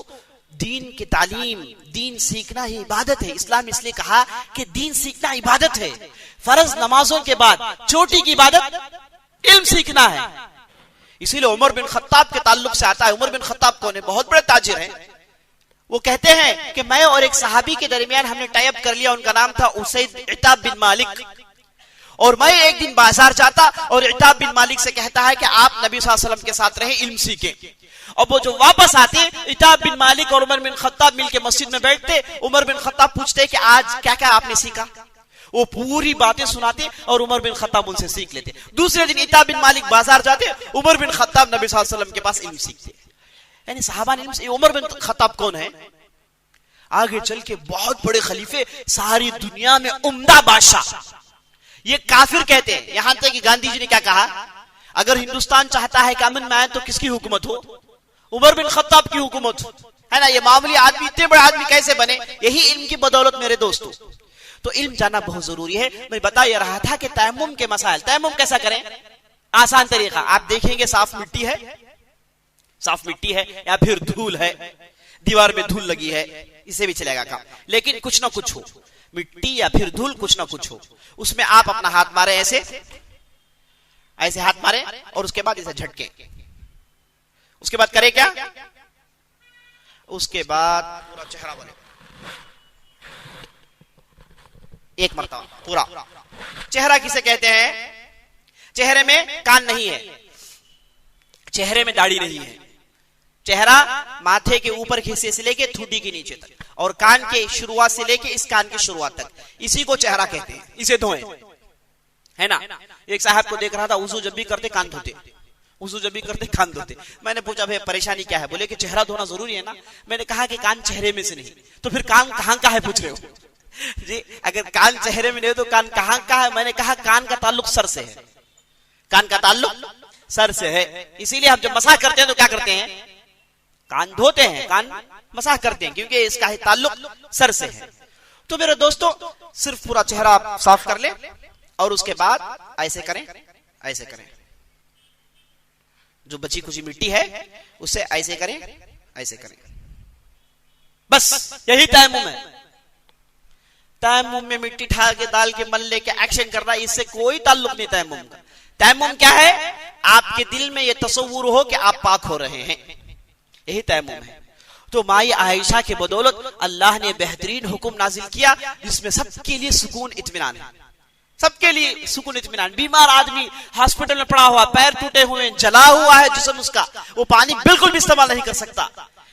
दीन की तालीम, दीन सीखना ही इबादत है। इस्लाम इसलिए कहा कि दीन सीखना इबादत है। फर्ज नमाजों के बाद छोटी की इबादत इल्म सीखना है। इसीलिए उमर बिन खत्ताब के ताल्लुक से आता है। उमर बिन खत्ताब कौन है, बहुत बड़े ताजिर हैं। वो कहते हैं कि मैं और एक सहाबी के दरमियान हमने टाई अप कर लिया, उनका नाम था उसैद इताब बिन मालिक। और मैं एक दिन बाजार जाता और इताब बिन मालिक से कहता है कि आप नबी सल्लल्लाहु अलैहि वसल्लम के साथ रहे, इल्म सीखे। और वो जो वापस आते, इताब बिन मालिक और उमर बिन खत्ताब मिलके मस्जिद में बैठते, उमर बिन खत्ताब पूछते कि आज क्या क्या आपने सीखा। वो पूरी बातें सुनाते और उमर बिन खत्ताब उनसे सीख लेते। दूसरे दिन इताब बिन मालिक बाजार जाते, उमर बिन खत्ताब नबी सल्लल्लाहु अलैहि वसल्लम के पास इल्म सीखते। यानी सहाबा ने इल्म से। उमर बिन खत्ताब कौन है? आगे चल के बहुत बड़े खलीफे, सारी दुनिया में उम्दा बादशाह। ये काफिर कहते हैं। यहां तक कि गांधी जी ने क्या कहा, अगर हिंदुस्तान चाहता है कि अमन में आए तो किसकी हुकूमत हो? उमर बिन खत्ताब की हुकूमत हो, है ना। ये मामूली आदमी इतने बड़े आदमी कैसे बने? यही इल्म की बदौलत मेरे दोस्तों। तो इल्म जानना बहुत जरूरी है। मैं बता ये रहा था कि तयम्मुम के मसाइल, तयम्मुम कैसा करें? आसान तरीका आप देखेंगे, साफ मिट्टी है, साफ मिट्टी है या फिर धूल है, दीवार में धूल लगी है, इसे भी चलेगा काम। लेकिन कुछ ना कुछ हो, मिट्टी या फिर धूल, कुछ ना कुछ हो, उसमें आप अपना हाथ मारे, ऐसे ऐसे हाथ मारे और उसके बाद इसे झटके। उसके बाद करे क्या? उसके बाद पूरा चेहरा बने, एक मरतबा पूरा। चेहरा किसे कहते हैं? चेहरे में कान नहीं है, चेहरे में दाढ़ी नहीं है। चेहरा माथे के ऊपर के हिस्से से लेके ठुड्डी के नीचे तक, और कान के शुरुआत से लेके इस कान की शुरुआत तक, इसी को चेहरा कहते हैं। इसे धोएं, है ना। एक साहब को देख रहा था, वुजू जब भी करते कान धोते, वुजू जब भी करते कान धोते। मैंने पूछा भाई परेशानी क्या है? बोले कि चेहरा धोना जरूरी है ना। मैंने कहा कि कान चेहरे में से नहीं, तो फिर कान कहां का है पूछ रहे हो जी? अगर कान चेहरे में नहीं तो कान कहां का है? मैंने कहा कान का ताल्लुक सर से है, कान का ताल्लुक सर से है। इसीलिए हम जब मसाह करते हैं तो क्या करते हैं? कान धोते हैं, कान मसाह करते हैं, क्योंकि इसका ताल्लुक सर से है। तो मेरे दोस्तों, सिर्फ पूरा चेहरा आप साफ कर ले और उसके बाद ऐसे करें, ऐसे करें। जो बची कुछ मिट्टी है उससे ऐसे करें, ऐसे करें, बस यही तयम्मुम है। तयम्मुम में मिट्टी ठाल के डाल के मल लेके एक्शन करना, इससे कोई ताल्लुक नहीं तयम्मुम का। तयम्मुम क्या है? आपके दिल में यह तसव्वुर हो कि आप पाक हो रहे हैं, यही तयम्मुम है। तो माई आयशा के बदौलत अल्लाह ने बेहतरीन हुक्म नाजिल किया जिसमें सबके लिए सुकून इत्मीनान है, सबके लिए सुकून इत्मीनान। बीमार आदमी हॉस्पिटल में पड़ा हुआ, पैर टूटे हुए, जला हुआ है जिस्म उसका, वो पानी बिल्कुल भी इस्तेमाल नहीं कर सकता,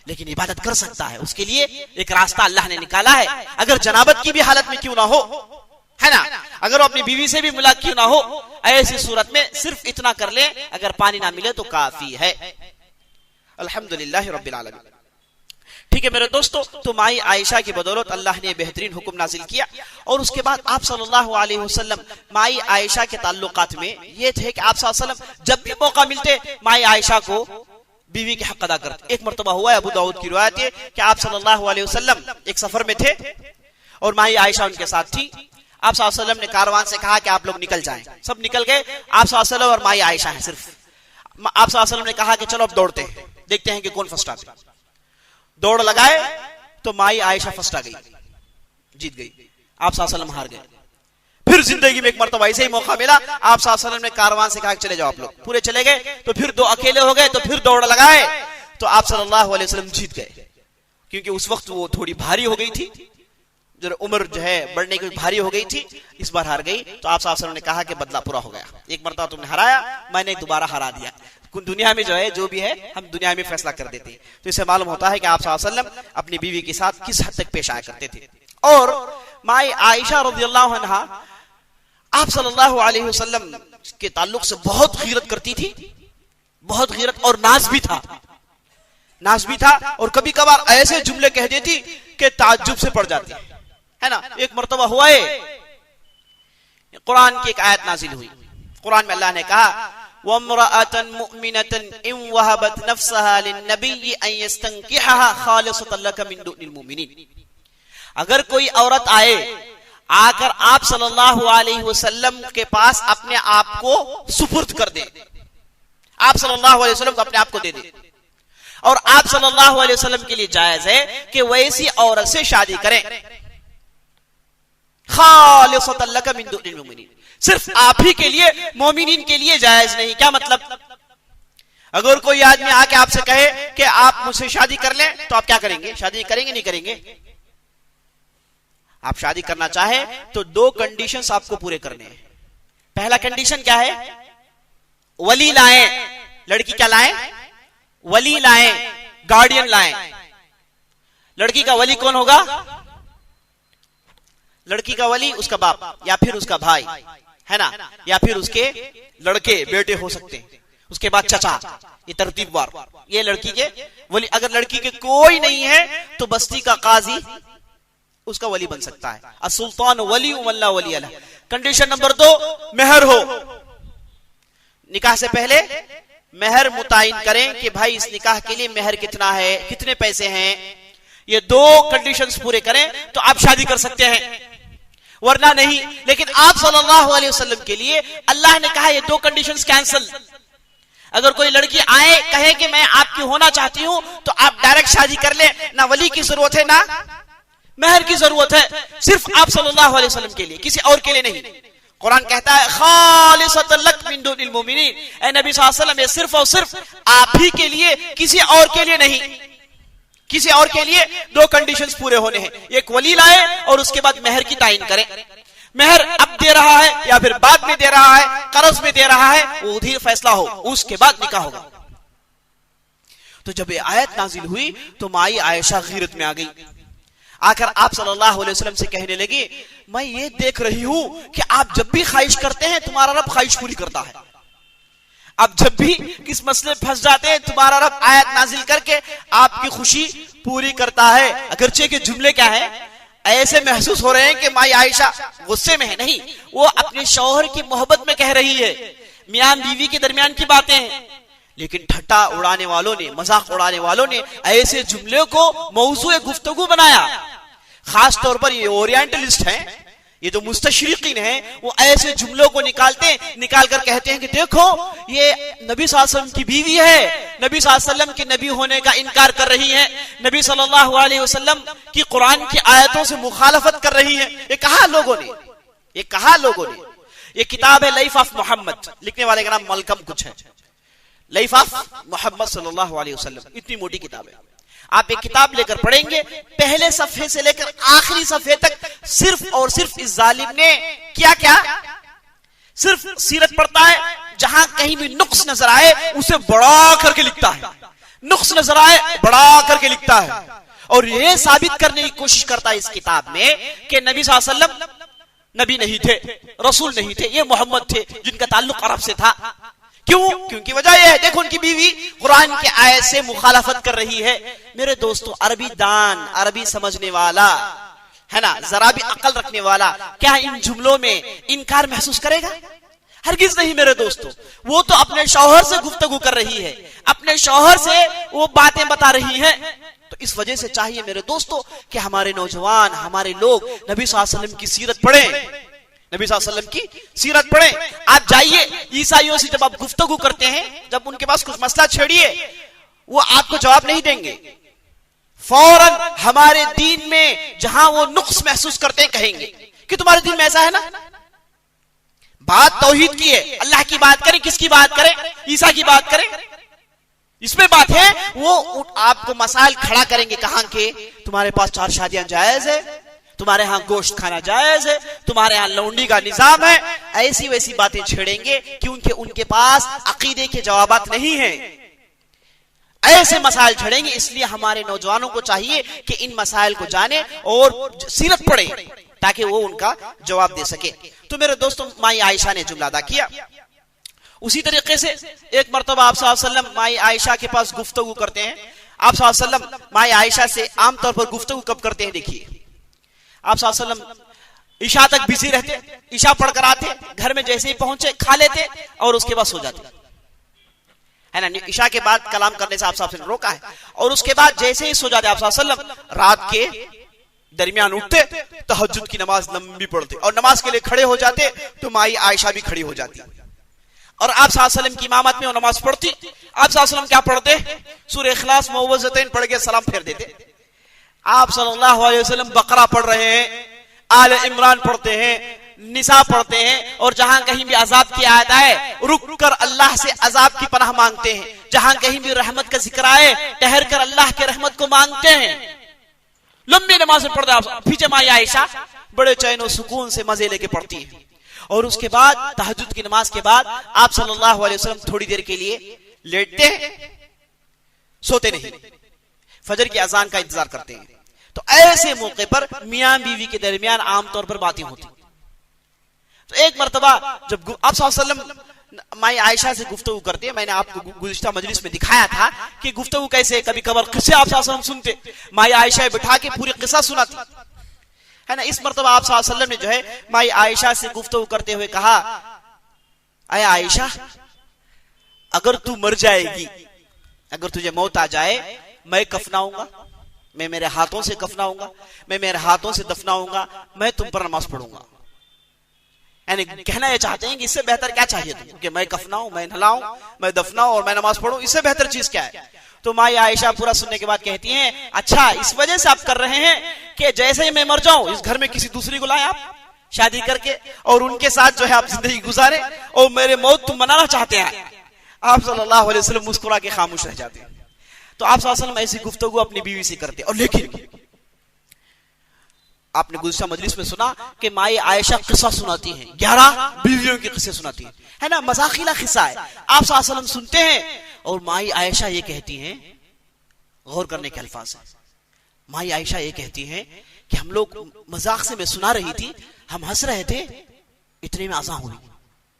लेकिन इबादत कर सकता है। उसके लिए एक रास्ता अल्लाह ने निकाला है। अगर जनाबत की भी हालत में क्यों ना हो, है ना, अगर वो अपनी बीवी से भी मुलाकात क्यों ना हो, ऐसी सूरत में सिर्फ इतना कर ले, अगर पानी ना मिले तो काफी है। अल्हम्दुलिल्लाह रब्बिल आलमीन। ठीक है मेरे दोस्तों, तो माई आयशा की बदौलत अल्लाह ने बेहतरीन हुक्म नाजिल किया। और उसके बाद आप सल्लल्लाहु अलैहि वसल्लम माई आयशा के ताल्लुकात में ये थे कि आप सल्लल्लाहु अलैहि वसल्लम जब भी मौका मिलते माई आयशा को बीवी के हक अदा करते। एक मर्तबा हुआ है, अबू दाऊद की रिवायत है कि आप सल्लल्लाहु अलैहि वसल्लम एक सफर में थे और माई आयशा उनके साथ थी। आप सल्लल्लाहु अलैहि वसल्लम ने कारवान से कहा कि आप लोग निकल जाएं। सब निकल गए, आप सल्लल्लाहु अलैहि वसल्लम और माई आयशा हैं सिर्फ। आप सल्लल्लाहु अलैहि वसल्लम ने कहा कि चलो अब दौड़ते हैं, देखते हैं कि कौन फर्स्ट आते। दौड़ लगाए तो माई आयशा फर्स्ट आ गई, जीत गई। आप सल्लल्लाहु अलैहि वसल्लम हार गए। फिर जिंदगी में एक मर्तबा ऐसे ही मौका मिला, आप सल्लल्लाहु अलैहि वसल्लम ने कारवान से कहा कि चले जाओ आप लोग। पूरे चले गए तो फिर दो अकेले हो गए, तो फिर दौड़ लगाए तो आप सल्लल्लाहु अलैहि वसल्लम जीत गए, क्योंकि उस वक्त वो थोड़ी भारी हो गई थी, जो उम्र जो है बढ़ने की भारी हो गई थी। इस बार हार गई तो आप सल्लल्लाहु अलैहि वसल्लम ने कहा कि बदला पूरा हो गया, एक मर्तबा तुमने हराया, मैंने दोबारा हरा दिया। दुनिया में जो है जो भी है हम दुनिया में फैसला कर देते हैं। तो इससे मालूम होता है कि आप सल्लल्लाहु अलैहि वसल्लम अपनी बीवी के साथ किस हद तक पेश आया करते थे। और माई आयशा रज़ियल्लाहु अन्हा आप सल्लल्लाहु अलैहि वसल्लम के ताल्लुक से बहुत गीरत करती थी, बहुत गीरत, और नाज भी था, नाज भी था। और कभी कभार ऐसे जुमले कह देती कि ताज्जुब से पड़ जाती, है ना। एक मर्तबा हुआ है, कुरान की एक आयत नाजिल हुई। कुरान में अल्लाह ने कहा वम्रअतन मुमिनतन इन वहबत नफ्सहा लिन्नबी अन यस्तंकिहहा खालिसतन लक मिन दुनिल मुमिनीन। अगर कोई औरत आए, आकर आप सल्लल्लाहु अलैहि वसल्लम के पास अपने आप को सुपुर्द कर दे, आप सल्लल्लाहु अलैहि वसल्लम को अपने आप को दे दे, और आप सल्लल्लाहु अलैहि वसल्लम के लिए जायज है कि वैसी औरत से शादी करें, खालिसतन लक मिन दुनिल मुमिनीन, सिर्फ आप ही के लिए, मोमिनीन के लिए जायज नहीं। क्या मतलब? अगर कोई आदमी आके आपसे कहे कि आप मुझसे शादी कर लें, तो आप क्या करेंगे? शादी करेंगे नहीं करेंगे? आप शादी करना चाहे तो दो कंडीशंस आपको पूरे करने हैं। पहला कंडीशन क्या है? वली लाएं, लड़की क्या लाएं? वली लाएं, गार्डियन लाएं। लड़की का वली कौन होगा? लड़की का वली उसका बाप या फिर उसका भाई, है ना, या फिर उसके लड़के बेटे हो सकते हैं, उसके बाद चचा, ये तरतीबवार, ये लड़की के वली। अगर लड़की के कोई नहीं है तो बस्ती का काजी उसका वली बन सकता है। असुल्तान वली उमल्ला वली अला। कंडीशन नंबर 2, मेहर हो। निकाह से पहले मेहर मुतायन करें कि भाई इस निकाह के लिए मेहर कितना है, कितने पैसे हैं। ये 2 कंडीशंस पूरे करें तो आप शादी कर सकते हैं, वरना नहीं। लेकिन आप सल्लल्लाहु अलैहि वसल्लम के लिए अल्लाह ने कहा ये 2 कंडीशंस कैंसिल। अगर कोई लड़की आए कहे कि मैं आपकी होना चाहती हूं तो आप डायरेक्ट शादी कर ले, ना वली की जरूरत है ना मेहर की जरूरत है, सिर्फ आप सल्लल्लाहु अलैहि वसल्लम के लिए, किसी और के लिए नहीं। कुरान कहता है खालिसतन लक मिन दुनिल मोमिनीन, ए नबी सल्लल्लाहु अलैहि वसल्लम ये सिर्फ और सिर्फ आप ही के लिए, किसी और के लिए नहीं। किसी और के लिए 2 कंडीशंस पूरे होने हैं, एक वली लाए और उसके बाद मेहर की तायीन करें। मेहर अब दे रहा है या फिर बाद में दे रहा है, कर्ज में दे रहा है, वो उधर फैसला हो, उसके बाद निकाह होगा। तो जब ये आयत नाजिल हुई तो माई आयशा गीरत में आ गई। आकर आप सल्लल्लाहु अलैहि वसल्लम से कहने लगी, मैं ये देख रही हूं कि आप जब भी ख्वाहिश करते हैं तुम्हारा रब ख्वाहिश पूरी करता है। आप जब भी किस मसले फंस जाते हैं तुम्हारा रब आयत नाजिल करके आपकी खुशी पूरी करता है। अगरचे के जुमले क्या है, ऐसे महसूस हो रहे हैं कि माई आयशा गुस्से में है, नहीं, वो अपने शौहर की मोहब्बत में कह रही है, मियां बीवी के दरमियान की बातें हैं। लेकिन ठट्टा उड़ाने वालों ने, मजाक उड़ाने वालों ने ऐसे जुमले को मौजूए गुफ्तगू बनाया। खास तौर पर ये ओरिएंटलिस्ट हैं, ये जो मुस्तशरिकीन हैं, वो ऐसे जुमलों को निकाल कर कहते हैं कि देखो ये नबी सल्लल्लाहु अलैहि वसल्लम की बीवी है, नबी सल्लल्लाहु अलैहि वसल्लम के नबी होने का इनकार कर रही है, नबी सल्लल्लाहु अलैहि वसल्लम की कुरान की आयतों से मुखालफत कर रही है। ये कहा लोगों ने, ये कहा लोगों ने। ये किताब है लाइफ ऑफ मोहम्मद, लिखने वाले का नाम मलकम कुछ है, लाइफ ऑफ मोहम्मद सल्लल्लाहु अलैहि वसल्लम, इतनी मोटी किताब है। आप एक किताब लेकर पढ़ेंगे, पहले सफ़े से लेकर आखिरी सफ़े तक सिर्फ और सिर्फ इस जालिम ने क्या क्या, सिर्फ सीरत पढ़ता है, जहां कहीं भी नुक्स नजर आए उसे बढ़ा करके लिखता है, नुक्स नजर आए बढ़ा करके लिखता है, और यह साबित करने की कोशिश करता है इस किताब में कि नबी सल्लल्लाहु अलैहि वसल्लम नबी नहीं थे, रसूल नहीं थे, ये मोहम्मद थे जिनका ताल्लुक अरब से था। क्यों? क्योंकि वजह यह है, देखो उनकी बीवी कुरान के आयत से मुखालफत कर रही है। मेरे दोस्तों, अरबी दान, अरबी समझने वाला है ना, जरा भी अकल रखने वाला, क्या इन जुमलों में इनकार महसूस करेगा? हरगिज नहीं मेरे दोस्तों। वो तो अपने शौहर से गुफ्तगू कर रही है, अपने शौहर से वो बातें बता रही है। तो इस वजह से चाहिए मेरे दोस्तों कि हमारे नौजवान, हमारे लोग नबी सल्लल्लाहु अलैहि वसल्लम की सीरत पढ़ें, नबी सल्लल्लाहु अलैहि वसल्लम की सीरत पढ़ें। आप जाइए ईसाइयों से, जब आप गुफ्तगू करते हैं, जब उनके पास कुछ मसला छेड़िए, वो आपको जवाब नहीं देंगे, फौरन हमारे दीन में जहां वो नुक्स महसूस करते हैं कहेंगे कि तुम्हारे दीन में ऐसा है ना। बात तौहीद की है, अल्लाह की बात करें, किसकी बात करें? ईसा की बात करें, इसमें बात है। वो आपको मसाइल खड़ा करेंगे, कहां के तुम्हारे पास 4 शादियां जायज है, तुम्हारे यहां गोश्त खाना जायज है, तुम्हारे यहां लौंडी का निजाम है, ऐसी वैसी बातें छेड़ेंगे कि उनके पास अकीदे के जवाबात नहीं है, ऐसे मसाइल छेड़ेंगे। इसलिए हमारे नौजवानों को चाहिए कि इन मसाइल को जाने और सीरत पढ़े ताकि वो उनका जवाब दे सके। तो मेरे दोस्तों, माई आयशा ने जुमला अदा किया। उसी तरीके से एक मर्तबा आप सल्लल्लाहु अलैहि वसल्लम माई आयशा के पास गुफ्तगू करते हैं। आप सल्लल्लाहु अलैहि वसल्लम माई आयशा से आमतौर पर गुफ्तगू कब करते हैं? देखिए, आप सल्लल्लाहु अलैहि वसल्लम ईशा तक बिजी रहते, ईशा पढ़कर आते, घर में जैसे ही पहुंचे खा लेते और उसके बाद सो जाते, है ना। ईशा के बाद कलाम करने से आप साहब ने रोका है, और उसके बाद जैसे ही सो जाते आप सल्लल्लाहु अलैहि वसल्लम रात के दरमियान उठते, तहज्जुद की नमाज लंबी पढ़ते और नमाज के लिए खड़े हो जाते, तो माई आयशा भी खड़ी हो जाती और आप सल्लल्लाहु अलैहि वसल्लम की इमामत में वो नमाज पढ़ती। आप सल्लल्लाहु अलैहि वसल्लम क्या पढ़ते? सूरह इखलास मुअव्वज़तैन पढ़ के सलाम फेर देते। आप सल्लल्लाहु अलैहि वसल्लम बकरा पढ़ रहे हैं, आले इमरान पढ़ते हैं, निसा पढ़ते हैं, और जहां कहीं भी अजाब की आयत आए रुक कर अल्लाह से अजाब की पनाह मांगते हैं, जहां कहीं भी रहमत का जिक्र आए ठहर कर अल्लाह के रहमत को मांगते हैं। लंबी नमाज पढ़ते। पीछे माई आयशा बड़े चैन और सुकून से मजे लेके पढ़ती है, और उसके बाद तहज्जुद की नमाज के बाद आप सल्लल्लाहु अलैहि वसल्लम थोड़ी देर के लिए लेटते हैं, सोते नहीं, फजर की अजान का इंतजार करते हैं। तो ऐसे मौके पर मियां बीवी के दरमियान आमतौर पर बातें होती। तो एक मर्तबा जब आप सल्लल्लाहु अलैहि वसल्लम माई आयशा से गुफ्तगू करते हैं, मैंने आपको गुज़िश्ता मजलिस में दिखाया था कि गुफ्तगू कैसे, कभी कभार किस्से आप सल्लल्लाहु अलैहि वसल्लम सुनते, माई आयशा बिठा के पूरी किस्सा सुनाती है ना। इस मर्तबा आप सल्लल्लाहु अलैहि वसल्लम ने जो है माई आयशा से गुफ्तगू करते हुए कहा, अय आयशा, अगर तू मर जाएगी, अगर तुझे मौत आ जाए, मैं कफनाऊंगा, मैं मेरे हाथों से कफनाऊंगा, मैं मेरे हाथों से दफनाऊंगा, मैं तुम पर नमाज पढ़ूंगा। यानी कहना ये चाहते हैं कि इससे बेहतर क्या चाहिए तुम, कि मैं कफनाऊं, मैं नहलाऊं, मैं दफनाऊं और मैं नमाज पढ़ूं, इससे बेहतर चीज क्या है। तो माई आयशा पूरा सुनने के बाद कहती हैं, अच्छा इस वजह से आप कर रहे हैं कि जैसे ही मैं मर जाऊं इस घर में किसी दूसरी को लाए आप शादी करके और उनके साथ जो है आप जिंदगी गुजारे और मेरे मौत तुम मनाना चाहते हैं। आप सल्लल्लाहु अलैहि वसल्लम मुस्कुरा के खामोश रह जाते हैं। तो आप सल्लल्लाहु अलैहि वसल्लम ऐसी गुफ्तगू अपनी बीवी से करते। और लेकिन आपने गुज़िश्ता मजलिस में सुना कि माई आयशा किस्सा सुनाती हैं, 11 बीवियों के किस्से सुनाती है ना, मजाकिला किस्सा है। आप सल्लल्लाहु अलैहि वसल्लम सुनते हैं और माई आयशा ये कहती हैं, गौर करने के अल्फाज है, माई आयशा ये कहती हैं कि हम लोग मजाक से मैं सुना रही थी, हम हंस रहे थे, इतने में अज़ान हुई,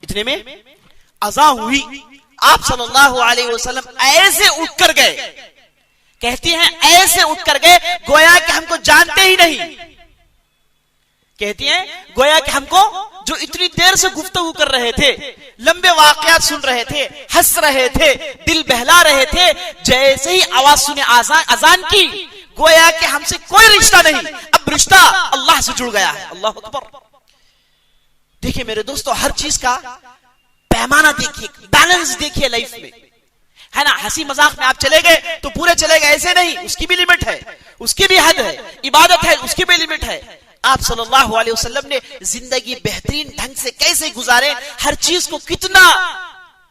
इतने में अज़ान हुई। आप सल्लल्लाहु अलैहि वसल्लम ऐसे उठ कर गए, कहती हैं ऐसे उठ कर गए गोया कि हमको जानते ही नहीं, कहती हैं गोया कि हमको जो इतनी देर से गुफ्तगू कर रहे थे, लंबे वाकयात सुन रहे थे, हंस रहे थे, दिल बहला रहे थे, जैसे ही आवाज सुने अजान की, गोया कि हमसे कोई रिश्ता नहीं, अब रिश्ता अल्लाह से जुड़ गया है। अल्लाह अकबर। देखिए मेरे दोस्तों, हर चीज का पैमाना देखिए, बैलेंस देखिए लाइफ में, है ना। हंसी मजाक में आप चले गए तो पूरे चले गए, ऐसे नहीं, उसकी भी लिमिट है, उसकी भी हद है, इबादत है उसकी भी लिमिट है। आप सल्लल्लाहु अलैहि वसल्लम ने जिंदगी बेहतरीन ढंग से कैसे गुजारे, हर चीज को कितना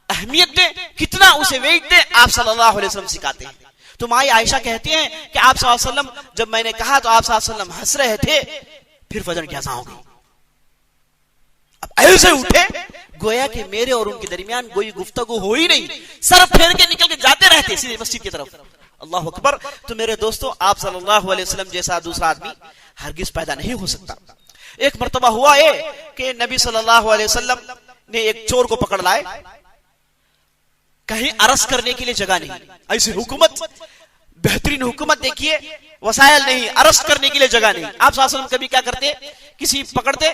अहमियत दे, कितना उसे वेट दे, आप सल्लल्लाहु अलैहि वसल्लम सिखाते हैं। तो माई आयशा कहती हैं कि आप सल्लल्लाहु अलैहि वसल्लम, जब मैंने कहा तो आप सल्लल्लाहु अलैहि वसल्लम हंस रहे थे, फिर फजर की अज़ान हो गई। अब ऐसे उठे गोया कि मेरे और उनके दरमियान कोई गुफ्तगू हो ही नहीं, सर फेर के निकल के जाते रहते सीधे मस्जिद की तरफ। अल्लाह अकबर। तो मेरे दोस्तों, आप सल्लल्लाहु अलैहि वसल्लम जैसा दूसरा आदमी हरगिज पैदा नहीं हो सकता। एक मर्तबा हुआ ये कि नबी सल्लल्लाहु अलैहि वसल्लम ने एक चोर को पकड़ लाए, कहीं अरेस्ट करने के लिए जगह नहीं, ऐसी हुकूमत, बेहतरीन हुकूमत देखिए, वसायल नहीं, अरेस्ट करने के लिए जगह नहीं। आप सल्लल्लाहु अलैहि वसल्लम कभी क्या करते, किसी पकड़ते,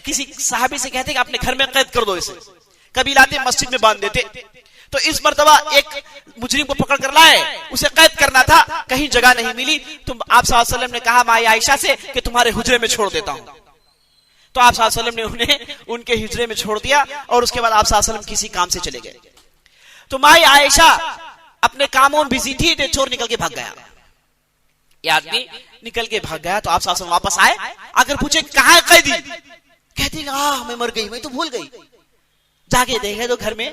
किसी साहबी से कहते कि अपने घर में कैद कर दो इसे, कभी लाते मस्जिद में बांध देते। तो इस मर्तबा एक मुजरिम को पकड़ कर लाए, उसे कैद करना था, कहीं जगह नहीं मिली, तो आप सल्लल्लाहु अलैहि वसल्लम ने कहा माई आयशा से कि तुम्हारे हुजरे में छोड़ देता हूं। तो आप सल्लल्लाहु अलैहि वसल्लम ने उन्हें उनके हिजरे में छोड़ दिया और उसके बाद आप सल्लल्लाहु अलैहि वसल्लम किसी काम से चले गए। तो माई आयशा अपने कामों में बिजी थी, तो चोर निकल के भाग गया, ये आदमी निकल के भाग गया। तो आप सल्लल्लाहु अलैहि वसल्लम वापस आए, आकर पूछे कहां है कैदी, कहती मैं मर गई, मैं तो भूल गई, जाके देखे तो घर में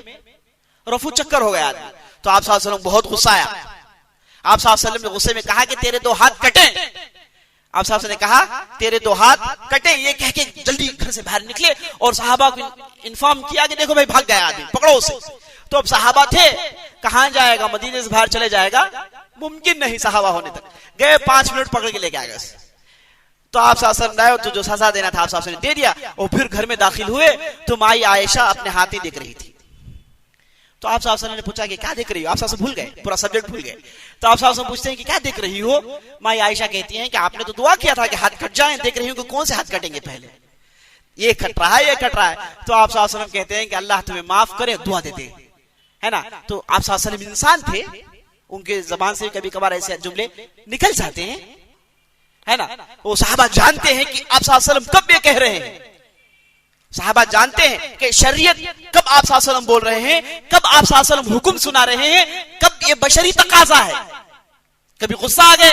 रफू चक्कर हो गया। तो आप सल्लल्लाहु अलैहि वसल्लम बहुत गुस्सा आया। आप सल्लल्लाहु अलैहि वसल्लम ने गुस्से में कहा कि तेरे 2 हाथ कटे। आप साहब ने कहा तेरे 2 हाथ कटे, ये कह के जल्दी घर से बाहर निकले और सहाबा को इन्फॉर्म किया कि देखो भाई भाग गया आदमी, पकड़ो उसे। तो अब सहाबा थे, कहां जाएगा, मदीने से बाहर चले जाएगा, मुमकिन नहीं सहाबा होने तक। गए 5 मिनट पकड़ के लेके आ गए। तो आप साहब लाए तो जो सजा देना था आप साहब ने दे दिया और फिर घर में दाखिल हुए तो माई आयशा अपने हाथ ही देख रही थी। तो आप साहब ने पूछा कि क्या देख रही हो, आप साहब भूल गए, पूरा सब्जेक्ट भूल गए। तो आप साहब पूछते हैं कि क्या देख रही हो, माई आयशा कहती हैं कि आपने तो दुआ किया था कि हाथ कट जाएं, देख रही हूं कि कौन से हाथ कटेंगे पहले, ये कट रहा है, ये कट रहा है। तो आप साहब कहते हैं कि अल्लाह तुम्हें माफ करे, दुआ देते हैं, है ना। तो आप साहब इंसान थे, उनके जबान से कभी कभार ऐसे जुमले निकल जाते हैं, है ना। वो साहबा जानते हैं कि आप साहब कब ये कह रहे हैं, साहबा जानते हैं कि शरीयत कब आप साहब बोल रहे हैं, कब आप साहब हुक्म सुना रहे हैं, कब ये बशरी तकाजा है। कभी गुस्सा आ गए,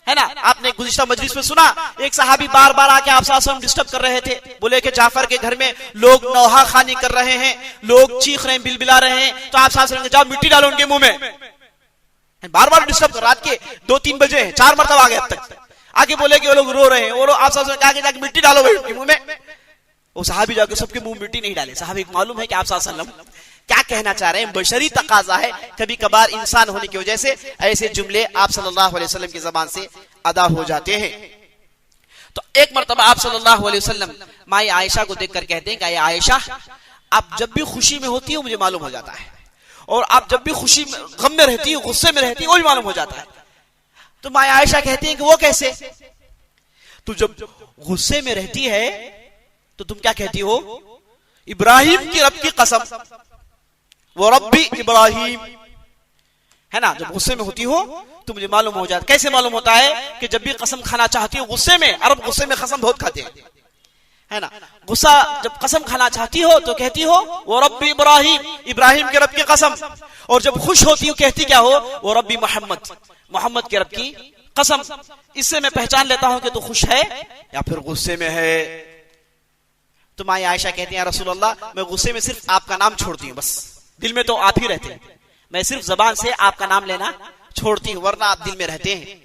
है ना। आपने गुज़िश्ता मजलिस में सुना एक सहाबी बार बार आके आप साहब डिस्टर्ब कर रहे थे, बोले कि जाफर के घर में लोग नौहा खानी कर रहे हैं, लोग चीख रहे हैं, बिलबिला रहे हैं। तो आप साहब ने जाओ मिट्टी डालो उनके मुंह में, बार बार डिस्टर्ब कर, रात के 2-3 बजे हैं, 4 मरतबा आ गए अब तक। आगे बोले कि वो लोग रो रहे हैं, और आप साहब ने कहा कि जाके मिट्टी डालो भाई उनके मुंह में। वो सहाबी जाके सबके मुंह मिट्टी नहीं डाले, सहाबी को मालूम है कि आप सल्लल्लाहु अलैहि वसल्लम क्या कहना चाह रहे हैं, बशरी तकाजा है, कभी कभार इंसान होने की वजह से ऐसे जुमले आप सल्लल्लाहु अलैहि वसल्लम की जबान से अदा हो जाते हैं। तो एक मर्तबा आप सल्लल्लाहु अलैहि वसल्लम माई आयशा को देखकर कहते हैं कि आयशा, आप जब भी खुशी में होती हो मुझे मालूम हो जाता है, और आप जब भी खुशी में गम में रहती हो, गुस्से में रहती हो, वो भी मालूम हो जाता है। तो माई आयशा कहती है कि वो कैसे? तू जब गुस्से में रहती है तो तुम क्या कहती हो? इब्राहिम की रब की कसम, वो रब्बी इब्राहिम, है ना। जब गुस्से में होती हो तो मुझे मालूम हो जाता। कैसे मालूम होता है? कि जब भी कसम खाना चाहती हो गुस्से में, अरब गुस्से में कसम बहुत खाते हैं, है ना। गुस्सा जब कसम खाना चाहती हो तो कहती हो वो रब्बी इब्राहिम, इब्राहिम के रब की कसम। और जब खुश होती हो कहती क्या हो? वो रब्बी मोहम्मद, मोहम्मद के रब की कसम। इससे मैं पहचान लेता हूं कि तू खुश है या फिर गुस्से में है। तो माई आयशा कहती है रसूल अल्लाह, मैं गुस्से में सिर्फ आपका नाम छोड़ती हूँ, बस दिल में तो आप ही रहते हैं, मैं सिर्फ जबान से आपका नाम लेना छोड़ती हूँ, वरना आप दिल में रहते हैं।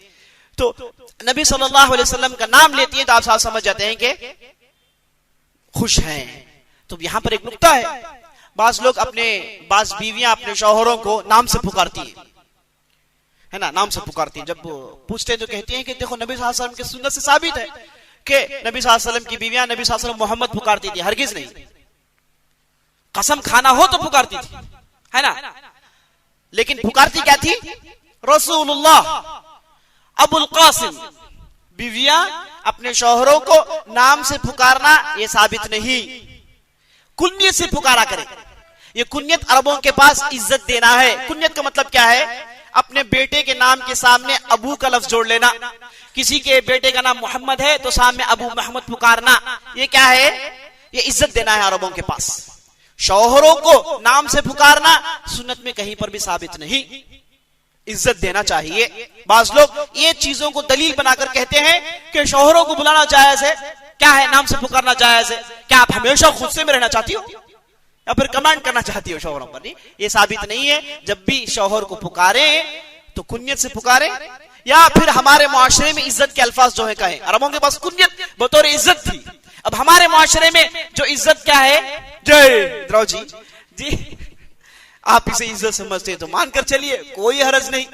तो नबी सल्लल्लाहु अलैहि वसल्लम का नाम लेती है तो आप साथ समझ जाते हैं कि खुश हैं। तो यहां पर एक नुक्ता है, बाज लोग बाज बीवियां अपने शौहरों को नाम से पुकारती है ना, नाम से पुकारती है। जब पूछते हैं तो कहती हैं कि देखो नबी सल्लल्लाहु अलैहि वसल्लम की सुन्नत से साबित है कि नबी सल्लल्लाहु अलैहि वसल्लम की बीवियां नबी सल्लल्लाहु अलैहि वसल्लम मोहम्मद पुकारती थी, हरगिज नहीं। कसम खाना हो तो पुकारती थी, है ना, लेकिन पुकारती क्या थी? रसूलुल्लाह, अबुल कासिम। बीवियां अपने शौहरों को नाम से पुकारना यह साबित नहीं, कुन्यत से पुकारा करे। ये कुन्यत अरबों के पास इज्जत देना है। कुन्यत का मतलब क्या है? अपने बेटे के नाम के सामने अबू का लफ्ज जोड़ लेना। किसी के बेटे का नाम मोहम्मद है तो सामने अबू मोहम्मद पुकारना, ये क्या है? ये इज्जत देना है अरबों के पास। शौहरों को नाम से पुकारना सुन्नत में कहीं पर भी साबित नहीं, इज्जत देना चाहिए। बाज लोग ये चीजों को दलील बनाकर कहते हैं कि शौहरों को बुलाना जायज है। क्या है? नाम से पुकारना जायज है। क्या आप हमेशा गुस्से में रहना चाहती हो या फिर कमांड करना चाहती हो शौहरों पर? नहीं, ये साबित नहीं है। जब भी शौहर को पुकारे तो कुन्यत से पुकारे, या फिर हमारे मुआशरे में इज्जत के अल्फाज जो है कहे। अरबों के पास कुन्यत बतौर इज्जत थी, अब हमारे मुआशरे में जो इज्जत क्या है? जय द्रौ जी, जी आप इसे इज्जत समझते हैं तो मानकर चलिए, कोई हरज नहीं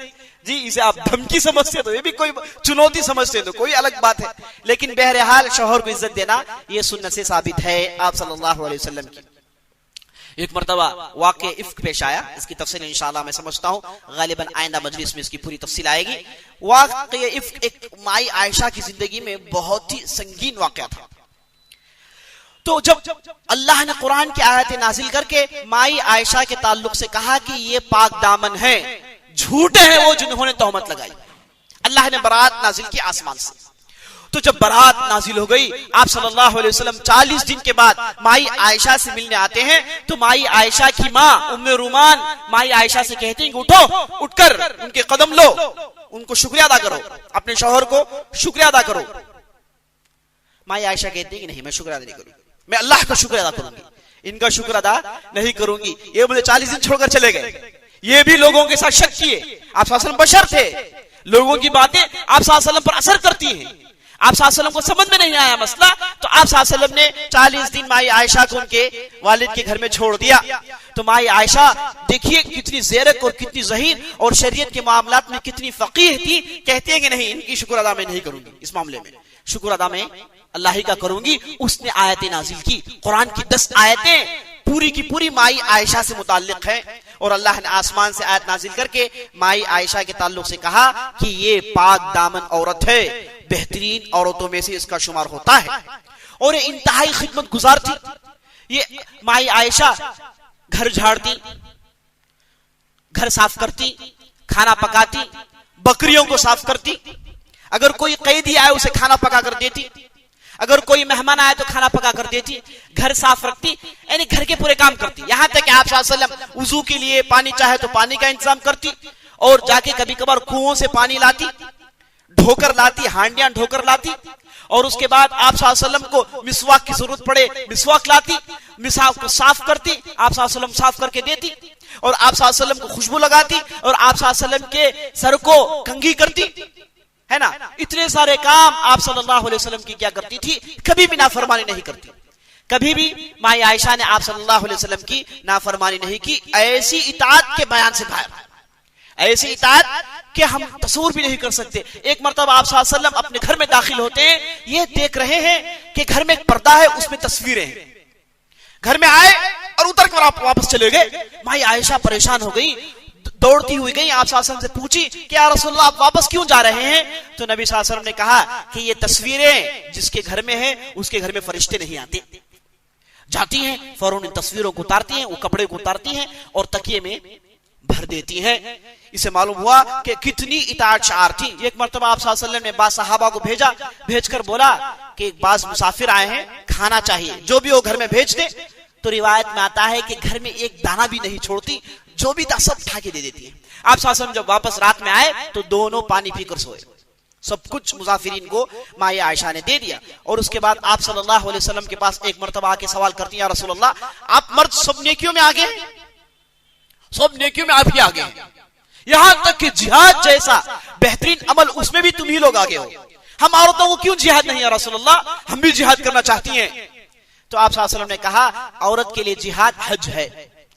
जी। इसे आप धमकी समझते तो ये भी कोई चुनौती समझते तो कोई अलग बात है, लेकिन बहरहाल शौहर को इज्जत देना ये सुन्नत से साबित है आप सल्लल्लाहु अलैहि वसल्लम की। एक मर्तबा वाक़े इफ्क पेश आया, इसकी तफसील इंशाअल्लाह मैं समझता हूँ गालिबन आइंदा मजलिस में इसकी पूरी तफसील आएगी। वाक़े इफ्क एक माई आयशा की जिंदगी में बहुत ही संगीन वाक़या था। तो जब अल्लाह ने कुरान की आयतें नाजिल करके माई आयशा के ताल्लुक से कहा कि ये पाक दामन है, झूठे हैं वो जिन्होंने तोहमत लगाई, अल्लाह ने बरात नाजिल की आसमान से। तो जब बरात नाजिल हो गई, आप सल्लल्लाहु अलैहि वसल्लम 40 दिन के बाद माई आयशा से मिलने आते हैं। तो माई आयशा की माँ उम्मे रुमान माई आयशा से कहती हैं कि उठो, उठकर उनके कदम लो, उनको शुक्रिया अदा करो, अपने शौहर को शुक्रिया अदा करो। माई आयशा कहती है कि नहीं, मैं शुक्रिया अदा नहीं करूंगी, मैं अल्लाह का शुक्र अदा करूंगी, इनका शुक्र अदा नहीं करूंगी। ये मुझे 40 दिन छोड़कर चले गए, ये भी लोगों के साथ शक किए। आप सल्लल्लाहु अलैहि वसल्लम बशर थे, लोगों की बातें आप सल्लल्लाहु अलैहि वसल्लम पर असर करती हैं। आप सल्लल्लाहु अलैहि वसल्लम को समझ में नहीं आया मसला, तो आप सल्लल्लाहु अलैहि वसल्लम ने 40 दिन माई आयशा को उनके वालिद के घर में छोड़ दिया। तो माई आयशा देखिए कितनी ज़ेरक और कितनी ज़हीन और शरीयत के मामलात में कितनी फकीह थी। कहते हैं कि नहीं, इनकी शुक्र अदा मैं नहीं करूंगी, इस मामले में शुक्र अदा मैं अल्लाह ही का करूंगी। उसने आयतें नाजिल की, कुरान की 10 आयतें पूरी की पूरी माई आयशा से मुताल्लिक है। और अल्लाह ने आसमान से आयत नाजिल करके माई आयशा के ताल्लुक से कहा कि ये पाक दामन औरत है, बेहतरीन औरतों में से इसका शुमार होता है, और ये इंतहाई खिदमत गुजार थी। ये माई आयशा घर झाड़ती, घर साफ करती, खाना पकाती, बकरियों को साफ करती, अगर कोई कैदी आए उसे खाना पका कर देती, अगर कोई मेहमान आए तो खाना पका कर देती, घर साफ रखती, यानी घर के पूरे काम करती। यहां तक कि आप सल्लल्लाहु अलैहि वसल्लम वुजू के लिए पानी चाहे तो पानी का इंतजाम करती, और जाके कभी कभार कुओं से पानी लाती, ढोकर लाती, हांडियां ढोकर लाती। और उसके बाद आप सल्लल्लाहु अलैहि वसल्लम को मिसवाक की जरूरत पड़े, मिसवाक लाती, मिसवाक को साफ करती, आप सल्लल्लाहु अलैहि वसल्लम साफ करके देती, और आप सल्लल्लाहु अलैहि वसल्लम को खुशबू लगाती, और आप सल्लल्लाहु अलैहि वसल्लम के सर को कंघी करती, है ना। इतने सारे काम आप सल्लल्लाहु अलैहि वसल्लम की क्या करती थी, कभी भी नाफरमानी नहीं करती, कभी भी माई आयशा ने आप सल्लल्लाहु अलैहि वसल्लम की नाफरमानी नहीं की, ऐसी इताअत के बयान से बाहर, ऐसी इताअत कि हम तस्वुर भी नहीं कर सकते। एक मरतबा आप सल्लल्लाहु अलैहि वसल्लम अपने घर में दाखिल होते हैं, ये देख रहे हैं कि घर में एक पर्दा है, उसमें तस्वीरें हैं। घर में आए और उतर कर वापस चले गए। माई आयशा परेशान हो गई, दौड़ती हुई गई, आप सल्लल्लाहु अलैहि वसल्लम से पूछी कि या रसूलल्लाह आप वापस क्यों जा रहे हैं? तो नबी सल्लल्लाहु अलैहि वसल्लम ने कहा कि ये तस्वीरें जिसके घर में है उसके घर में फरिश्ते नहीं आते। जाती हैं, फौरन इन तस्वीरों को उतारती हैं, वो कपड़े को उतारती हैं और तकिए में भर देती हैं। इसे मालूम हुआ कि कितनी इताअत शार थी। एक मरतबा आप सल्लल्लाहु अलैहि वसल्लम ने बास सहाबा को भेजा, भेजकर बोला कि एक बास मुसाफिर आए हैं, खाना चाहिए, जो भी वो घर में भेज दे। तो रिवायत में आता है कि घर में एक दाना भी नहीं छोड़ती, जो भी था सब उठा के दे देती है। आप सल्लल्लाहु अलैहि वसल्लम जब वापस रात में आए तो दोनों पानी पीकर सोए। सब कुछ मुसाफिरीन को माया आयशा ने दे दिया। और उसके बाद आप सल्लल्लाहु अलैहि वसल्लम के पास एक मरतबा आके सवाल करती हैं, या रसूलल्लाह आप मर्द सब नेकियों में आगे, सब नेकियों में आप ही आगे, यहां तक कि जिहाद जैसा बेहतरीन अमल उसमें भी तुम ही लोग आगे हो, हम औरतों को क्यों जिहाद नहीं या रसूलल्लाह, हम भी जिहाद करना चाहती हैं। तो आप सल्लल्लाहु अलैहि वसल्लम ने कहा औरत के लिए जिहाद हज है,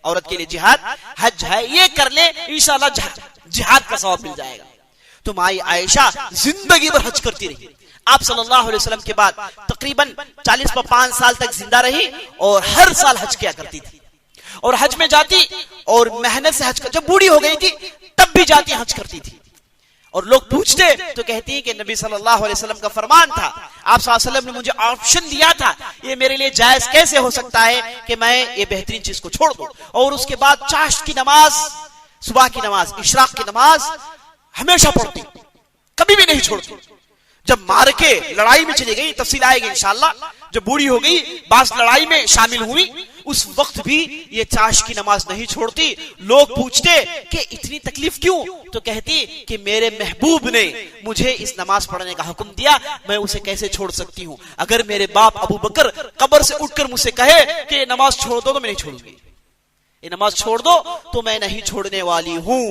औरत के लिए जिहाद हज है, ये कर ले इंशाअल्लाह जिहाद का सवाब मिल जाएगा। तो माई आयशा जिंदगी भर हज करती रही। आप सल्लल्लाहु अलैहि वसल्लम के बाद तकरीबन 40-5 साल तक जिंदा रही और हर साल हज किया करती थी। और हज में जाती और मेहनत से हज कर, जब बूढ़ी हो गई थी तब भी जाती हज करती थी। और लोग पूछते तो कहती है कि नबी सल्लल्लाहु अलैहि वसल्लम का फरमान था, आप सल्लल्लाहु अलैहि वसल्लम ने मुझे ऑप्शन दिया था, ये मेरे लिए जायज कैसे हो सकता है कि मैं ये बेहतरीन चीज को छोड़ दूं। और उसके बाद चाश्त की नमाज, सुबह की नमाज, इशराक की नमाज हमेशा पढ़ती, कभी भी नहीं छोड़ती। जब मार के लड़ाई में चली गई, तफसील आएगी इंशाअल्लाह, जब बूढ़ी हो गई, बास लड़ाई में शामिल हुई, उस वक्त भी ये चाश की नमाज नहीं छोड़ती। लोग पूछते कि इतनी तकलीफ क्यों? तो कहती कि मेरे महबूब ने मुझे इस नमाज पढ़ने का हुक्म दिया, मैं उसे कैसे छोड़ सकती हूं। अगर मेरे बाप अबू बकर कब्र से उठकर मुझसे कहे कि ये नमाज छोड़ दो तो मैं नहीं छोड़ूंगी, ये नमाज छोड़ दो तो मैं नहीं छोड़ने वाली हूं।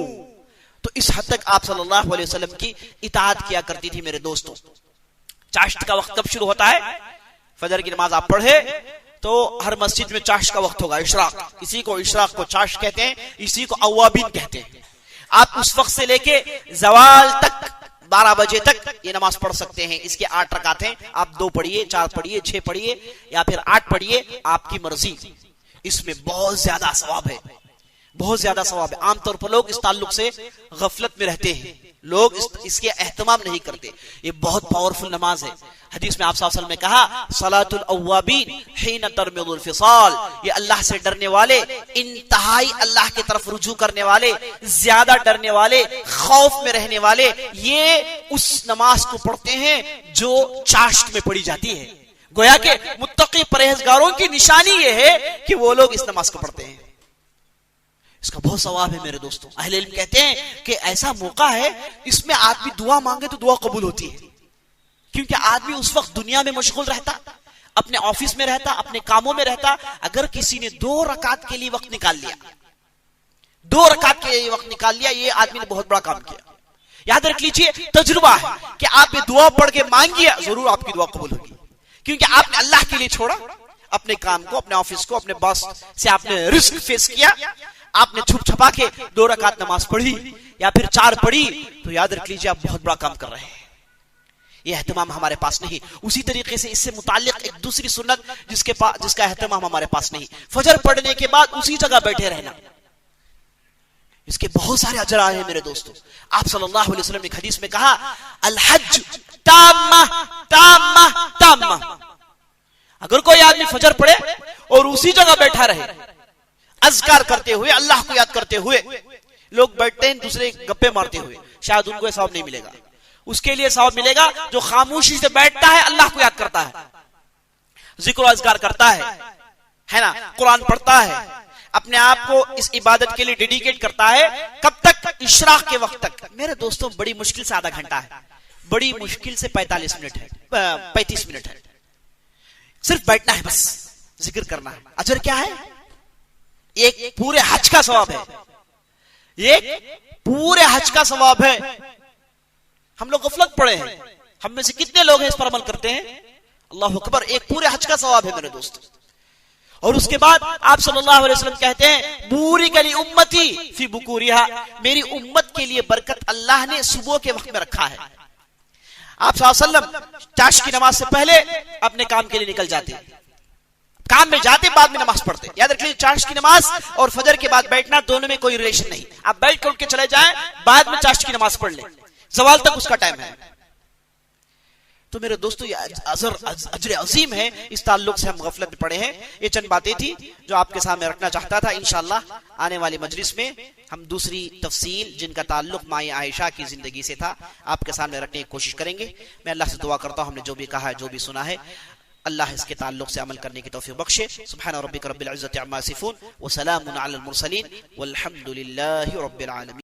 तो इस हद तक आप सल्लल्लाहु अलैहि वसल्लम की इताअत किया करती थी। मेरे दोस्तों, चाश्त का वक्त कब शुरू होता है? फजर की नमाज आप पढ़े तो हर मस्जिद में चाश्त का वक्त होगा, इशराक, इसी को इशराक को चाश्त कहते हैं, इसी को अव्वाबीन कहते हैं। आप उस वक्त से लेके जवाल तक 12 बजे तक ये नमाज पढ़ सकते हैं। इसके 8 रकातें, आप 2 पढ़िए, 4 पढ़िए, 6 पढ़िए या फिर 8 पढ़िए, आपकी मर्जी। इसमें बहुत ज्यादा सवाब है, बहुत ज्यादा सवाब है। आमतौर पर लोग इस ताल्लुक से गफलत में रहते हैं, लोग इसके एहतमाम नहीं करते। ये बहुत पावरफुल नमाज है। हदीस में आप सल्लल्लाहु अलैहि वसल्लम ने कहा सलातुल अव्वाबीन हिन तरमिदुल फिसाल, ये अल्लाह से डरने वाले, इंतहाई अल्लाह की तरफ रुजू करने वाले, ज्यादा डरने वाले, खौफ में रहने वाले, ये उस नमाज को पढ़ते हैं जो चाश्त में पढ़ी जाती है। गोया के मुत्तकी परहेजगारों की निशानी ये है कि वो लोग इस नमाज को पढ़ते हैं। इसका बहुत सवाब है मेरे दोस्तों। अहले इल्म कहते हैं कि ऐसा मौका है, इसमें आदमी दुआ मांगे तो दुआ कबूल होती है, क्योंकि आदमी उस वक्त दुनिया में मशगूल रहता, अपने ऑफिस में रहता, अपने कामों में रहता। अगर किसी ने 2 रकात के लिए वक्त निकाल लिया, 2 रकात के लिए वक्त निकाल लिया, ये आदमी ने बहुत बड़ा काम किया। याद रख लीजिए, तजुर्बा है कि आप ये दुआ पढ़ के मांगिए, जरूर आपकी दुआ कबूल होगी, क्योंकि आपने अल्लाह के लिए छोड़ा अपने काम को, अपने ऑफिस को, अपने बॉस से आपने रिस्क फेस किया, आपने छुप छुपा के 2 रकात नमाज पढ़ी या फिर 4 पढ़ी, तो याद रख लीजिए आप बहुत बड़ा काम कर रहे हैं। यह एहतमाम हमारे पास नहीं। उसी तरीके से इससे मुताल्लिक एक दूसरी सुन्नत जिसका एहतमाम हमारे पास नहीं, फजर पढ़ने के बाद उसी जगह बैठे रहना, इसके बहुत सारे अजर आए हैं मेरे दोस्तों। आप सल्लल्लाहु अलैहि वसल्लम ने हदीस में कहा अल हज ताम्मा ताम्मा ताम्मा, अगर कोई आदमी फजर पढ़े और उसी जगह बैठा रहे अज़कार करते हुए, अल्लाह को याद करते हुए, लोग बैठते हैं दूसरे गप्पे मारते हुए, शायद उनको यह सवाब नहीं मिलेगा। उसके लिए सवाब मिलेगा जो खामोशी से बैठता है, अल्लाह को याद करता है, जिक्र अज़कार करता है ना, कुरान पढ़ता है, अपने आप को इस इबादत के लिए डेडिकेट करता है। कब तक? इशराक के वक्त तक। मेरे दोस्तों, बड़ी मुश्किल से आधा घंटा है, बड़ी मुश्किल से 45 मिनट है, 35 मिनट है। सिर्फ बैठना है, बस जिक्र करना है। अजर क्या है? एक पूरे हज का सवाब है, एक पूरे हज का सवाब है। हम लोग गफलत पड़े हैं, हम में से कितने लोग हैं इस पर अमल करते हैं? अल्लाह अकबर, एक पूरे हज का सवाब है मेरे दोस्त। और उसके बाद आप सल्लल्लाहु अलैहि वसल्लम कहते हैं बूरिक ली उम्मती फी बुकूरिहा, मेरी उम्मत के लिए बरकत अल्लाह ने सुबह के वक्त में रखा है। आप सल्लल्लाहु अलैहि वसल्लम चाश की नमाज से पहले अपने काम के लिए निकल जाते, काम में जाते बाद में नमाज पढ़ते। याद रख लीजिए, चाश की नमाज और फजर के बाद बैठना दोनों में कोई रिलेशन नहीं। आप बैठ कर उठ के चले जाएं, बाद में चाश की नमाज पढ़ लें, जवाल तक उसका टाइम है। तो मेरे दोस्तों ये अजर अजीम है, इस ताल्लुक से हम गफलत में पड़े हैं। ये चंद बातें थी जो आपके सामने रखना चाहता था। इंशाअल्लाह आने वाली मजलिस में हम दूसरी तफसील जिनका ताल्लुक माई आयशा की जिंदगी से था आपके सामने रखने की कोशिश करेंगे। मैं अल्लाह से दुआ करता हूँ हमने जो भी कहा है, जो भी सुना है, अल्लाह इसके ताल्लुक से अमल करने की तौफीक बख्शे। सुब्हान रब्बिक रब्बिल इज्जति अम्मा यसिफून व सलामुन अलल मुरसलीन वल्हम्दुलिल्लाहि रब्बिल आलमीन।